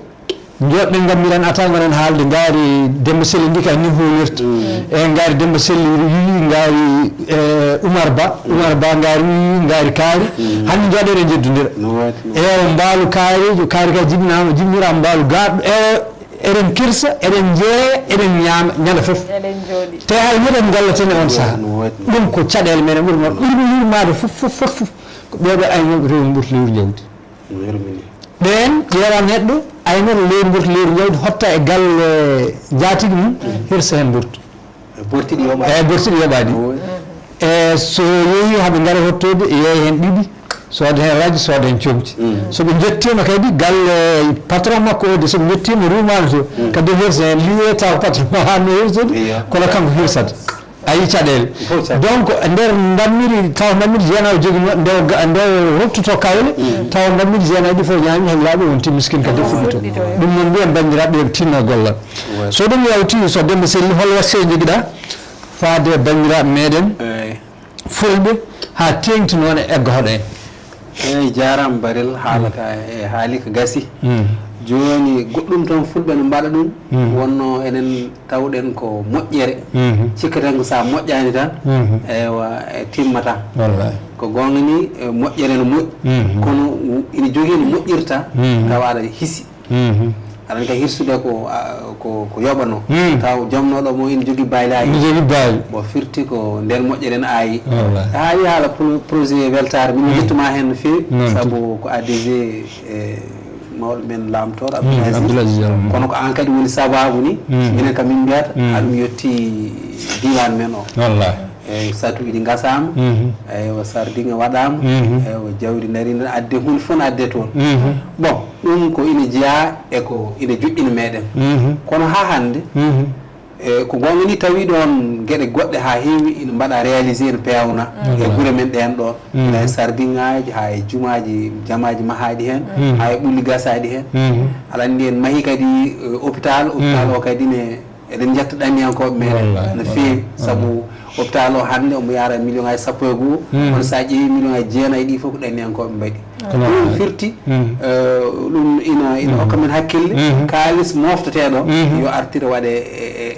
jooɗɗen gammiren ata gonen haalde gaari Demba Selli ndi kay ni hollirta e gaari Demba Selli yi gaari Oumar Ba gaari kaari hande jooɗoɗen jeddodira e mbaalu kaari ka jibinama mbaalu gaɗɗo eɗen kirsa eɗen jeeya eɗen ñaama ñande foof te hay miɗen gollaten e on saaha ɗum ko caɗele men ɓurɓe yurmade fof ko ɓeɗo aynoɓe rewi ɓurti lewru jawdi ɓen ƴeewa neɗɗo aynoɗo lewru ɓurti lewru jawdi hotta e galle jaatigui mum hirsa hen ɓurtu bortiɗi yoɓaɗi e so yeehi haaɓe gaara hottode yeeya hen ɗiɗi sooda hen radio sooda hen comci soɓe jettima kadi galle patron makko ode soɓe jettima rumano to kadi hirsa hen liye taw patron ma hanno hirsude kono kanko hirsata ayi caɗele donc nder dammiri taw dammiri jenaɗo jogui nde roktuto kawle taw dammiri jenaɗi fof ñaami hen laaɓi wonti miskin kadi fuɗɗito ɗum noon mbiyen bandiraɓe yoɓe tinno gollal so ɗum yawti so dembe selli hol wasse joguiɗa faade bandiraɓe meɗen fulɓe ha tengti noon e eggotoɗo en eyyi jarama Barel haalaka e haali ko gasi joni goɗɗum toon fulɓe no mbaɗa ɗum wonno enen tawɗen ko moƴƴere cikkaten ko sa moƴƴani tan ewa timmata ko gonga ni moƴƴere no moƴƴi kono ina jogui no moƴƴirta tawa aɗa hiisi aɗa ka hirsude ko yoɓano taw jomnoɗo mo ina jogui baylaji bo firti ko nder moƴƴere no ayi haali haala projet weltare min jettuma hen no fewi saabu ko ADG mawɗo men lamtoɗo Abdoulaziz kono ko an kadi woni sababu ni minen kam min mbiyata aɗum yetti diwan men o eyyi satuji ɗi gasama eywa sardinge waɗama eywa jawdi darina adde hunde fof ne adde toon bon ɗum ko ina jeeya e ko ina joƴƴina meɗen kono ha hande ko gonga ni tawi ɗon gueɗe goɗɗe ha heewi ina mbaɗa réalisé no pewna e guure men ɗen ɗon ina e sardinŋaji ha e jumaji jamaji mahaɗi hen ha e ɓulli gasaɗi hen aɗa andi en maahi kadi hôpital o kadi ne eɗen jetta ɗanniyankoɓe meɗen no fewi saabu hôpital o hande omo yara million ngaji 12 kono sa ƴeewi million ngaji 9 ɗi foof ko ɗanniyankoɓe mbaɗi ɗum firti ɗum ina hokka men hakkille kalis mofteteɗo yo artire waɗe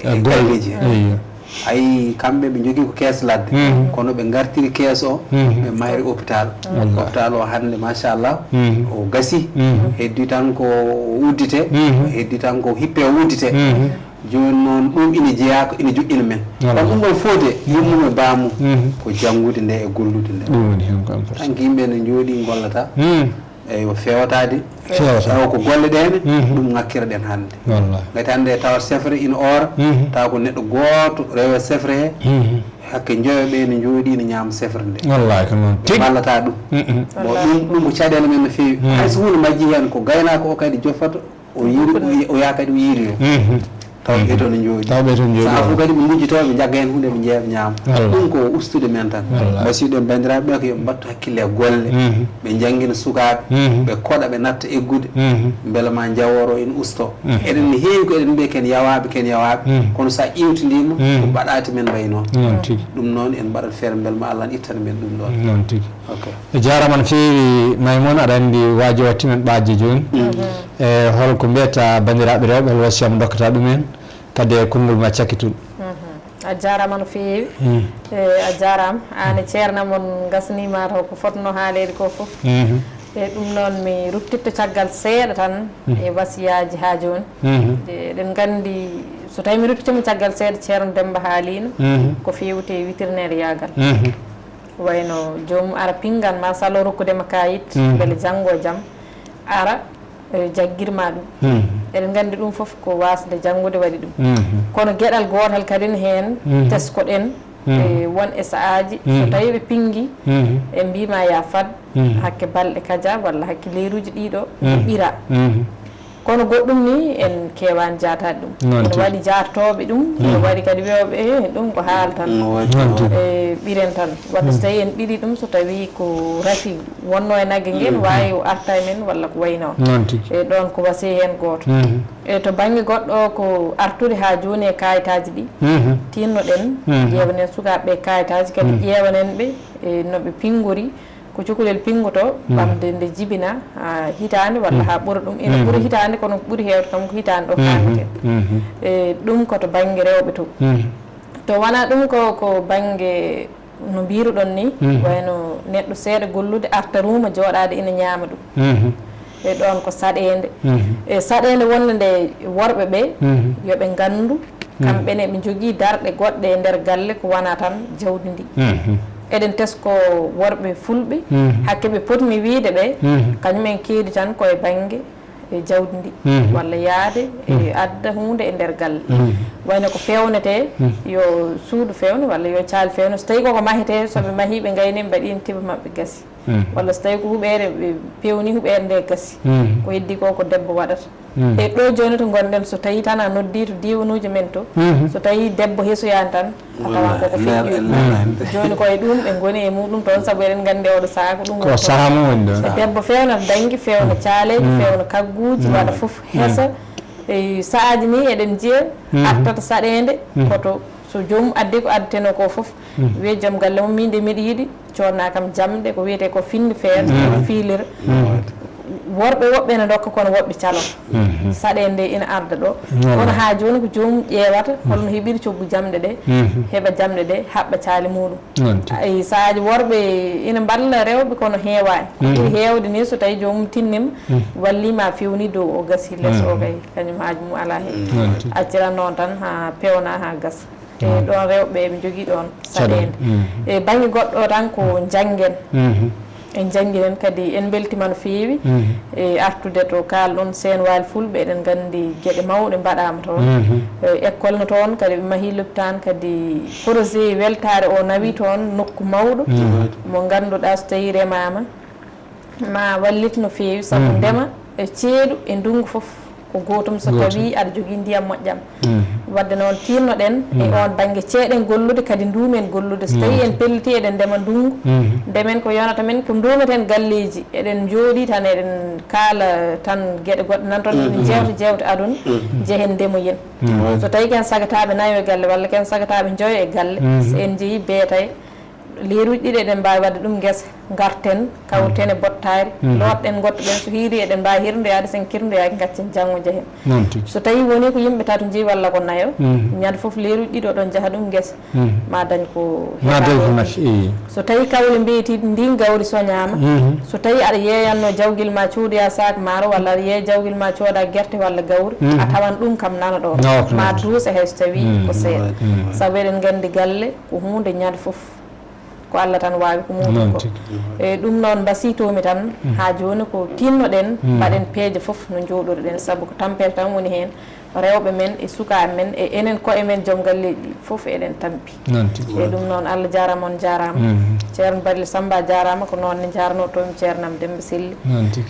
e golleji ayi kamɓe ɓe jogui ko kees ladde kono ɓe gartiri kees o ɓe mayri hôpital o hande machallah o gasi heddi tan ko uddite heddi tan ko hippe o uddite joni noon ɗum ina jeeya ko ina joƴƴina men kono ɗum ɗon fode yummum e bamum ko janggude nde e gollude nde tanki yimɓe ne jooɗi gollata eyyi fewatade taw ko golle ɗene ɗum ngakkira ɗen hande gati hande tawa sefre ina ora taw ko neɗɗo goto rewe sefre he hakke joyoɓe ne jooɗi ne ñaama sefre nde wallahi ko noon ɓe ballata ɗum ɗum ko caɗele men no fewi hayso hunde majji hen ko gaynako o kadi joffata o yiri o yaa kadi o yiiri taw ɓe toon ne jooɗi sa fof kadi ɓe gujjitoɓe jagga hen hunde ɓe jeeya ɓe ñaama ɗum ko ustude men tan wasiɗo bandiraɓe ɓe ko yooɓe mbattu hakkille e golle ɓe jangguina sukaɓe ɓe koɗa ɓe natta eggude beela ma jaworo ene usto eɗen heewi ko eɗen mbiya ken yawaɓe kono sa ƴewtidima ko mbaɗati men mbayi noon ɗum noon en mbaɗat feere beela ma Allah ittana men ɗum ɗon noon tigui e jarama no fewi Maimouna aɗa andi waaji wattimen ɓaji joni e holko mbiyata bandiraɓe rewɓe hol wasiyama dokkata ɗumen kadi e konngol ma cakkituɗo a jarama no fewi a jarama an e ceerna mon gasnima taw ko fotno haalede ko foof e ɗum noon mi ruttitta caggal seeɗa tan e wasiyaji ha joni eɗen gandi so tawi mi ruttitimi caggal seeɗa ceerno Demba haalino ko fewte witirnede yagal wayno joomum ara pingan ma salo rokkudema kayit beele janggo jaam ara jaggirma ɗum eɗen gandi ɗum foof ko wasde janggude waɗi ɗum kono gueɗal gotal kadi hen teskoɗen won e saaji so tawi ɓe pingui e mbima ya fad hakke balɗe kadia walla hakke leyruji ɗiɗo ɓira kono goɗɗum ni en kewani jatade ɗum ene waɗi jartoɓe ɗum ene waɗi kadi wewɓe ɗum ko haala tan e ɓiren tan wadde so tawi en ɓiri ɗum so tawi ko rafi wonno e naggue nguel wawi o arta e men walla ko wayno e ɗon ko wasi hen goto e to banggue goɗɗo ko artude ha joni e kayitaji ɗi tinnoɗen ƴewanen sukaɓeɓe kayitaji kadi ƴewanen ɓe e noɓe pingori ko cukalel pingoto ɓamde nde jibina ha hitande walla ha ɓuura ɗum ene ɓuura hitande kono ɓuuri hewde kam ko hitande ɗo famete e ɗum koto banggue rewɓe to to wona ɗum ko banggue no mbiruɗon ni wayno neɗɗo seeɗa gollude arta ruuma joɗade ina ñaama ɗum e ɗon ko saɗede e saɗede wonde nde worɓe ɓe yooɓe gandu kamɓene ɓe jogui darɗe goɗɗe e nder galle ko wona tan jawdi ndi eɗen tesko worɓe fulɓe hakke ɓe potmi wiide ɓe kañumen keedi tan koye banggue e jawdi ndi walla yaade e adda hunde e nder galle wayno ko fewnete yo suudu fewne walla yo caali fewne so tawi koko mahete soɓe maahi ɓe gayni mbaɗini tiba mabɓe gasi walla so tawi ko huɓere ɓe pewni huɓere nde gasi ko heddi ko ko debbo waɗata e ɗo joni to gonɗen so tawi tan a noddi to diwanuji men to so tawi debbo hesoyani tan a tawa koko feƴƴi joni koye ɗum ɓe goni e muɗum toon saabu eɗen gandi oɗo saaha ko ɗum ko saaha mum woni ɗon debbo fewna dangi fewna caaleji fewna kagguji waɗa foof heesa e saahaji ni eɗen jeeya artata saɗede koto so joomum addi ko addeteno ko foof wiye joom galle mum min de mbiɗa yiiɗi codna kam jamɗe ko wiyete ko finde feere fiilira worɓe woɓɓe ne dokka kono woɓɓe calon saɗede nde ina arda ɗo kono ha joni ko joomum ƴeewata holno heeɓiri coggu jamɗe ɗe heeɓa jamɗe ɗe haɓɓa caali muɗum ay saahaji worɓe ina balla rewɓe kono heewani ko ɓuuri heewde ni so tawi joomum tinnima wallima fewni dow o gasi less o kay kañum haaju mum ala hen acciran noon tan ha pewna ha gasa e ɗon rewɓe ɓe jogui ɗon saɗede e banggue goɗɗo tan ko janguen en jangginen kadi en beltima no feewi e artude to kalɗon Sen Wali Fulɓe eɗen gandi gueɗe mawɗe mbaɗama toon école no toon kadi ɓe maahi lopitan kadi projet weltare o nawi toon nokku mawɗo mo ganduɗa so tawi remama ma wallit no feewi saabu ndema e ceeɗu e ndungu foof ko gotum so tawi aɗa jogui ndiyam moƴƴam wadde noon tinnoɗen e on banggue ceeɗen gollude kadi ndumen gollude so tawi en pelliti eɗen ndema ndungu ndemen ko yonata men ko ndumeten galleji eɗen jooɗi tan eɗen kaala tan gueɗe goɗɗe nan toon eɗen jewta aduna jeehen ndemoyen so tawi ken sagataɓe nayo e galle walla ken sagataɓe joyo e galle so en jeeyi beetay leeruji ɗiɗi eɗen mbawi wadde ɗum guesa garten kawten e bottari lotɗen gottoɗen so hiiri eɗen mbawi hirdoyade sen kirdoyaki gaccen janggo jeehen so tawi woni ko yimɓe tatu jeeyi walla ko nayo ñande foof leeruji ɗiɗi oɗon jaaha ɗum guesa ma dañ ko so tawi kawle mbiyetiɗi ndin gawri soñama so tawi aɗa yeeyanno jawguel ma coodaya sac maaro walla aɗa yeeya jawguel ma cooda guerte walla gawri a tawan ɗum kam nana ɗo ma duusa hay so tawi ko seeɗa saabu eɗen gandi galle ko hunde ñande foof ko Allah tan wawi ko muɗum ko e ɗum noon basitomi tan ha joni ko tinnoɗen mbaɗen peeje foof no jooɗorɗen saabu ko tampere tan woni hen rewɓe men e sukaɓe men e enen koye men joom galleji ɗi foof eɗen tampi e ɗum noon Allah jarama on jarama ceerno Baril Samba jarama ko noon ne jarano tomi ceernam Demba Selli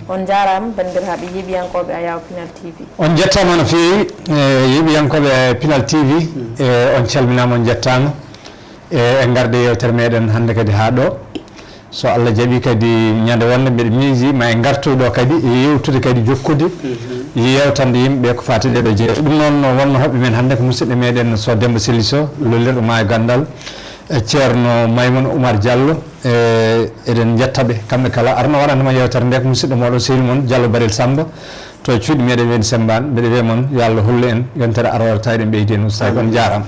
on jarama bandiraɓe yiɓiyankoɓe Ayaw Pinal TV on jettama no fewi yiɓiyankoɓe Pinal TV on calminama on jettama e garde yewtere meɗen hande kadi ha ɗo so Allah jaaɓi kadi ñande wonde mbiɗa miiji ma en gartuɗo kadi yewtude kadi jokkude yewtande yimɓeɓe ko fati ɗeɗo jeeya ɗum noon wonno hoɓɓe men hande ko musidɗo meɗen so Demba Selli so lollirɗo ma e gandal ceerno Maymouna Oumar Diallo eɗen jettaɓe kamɓe kala arno waɗandema yewtere nde ko musidɗo moɗon sehil moon Diallo Baril Samba to cuuɗi meɗen weni sembani mbeɗa wiya moon yo Allah hollu en yontere arore tawi ɗen ɓeydi en ustaki on jarama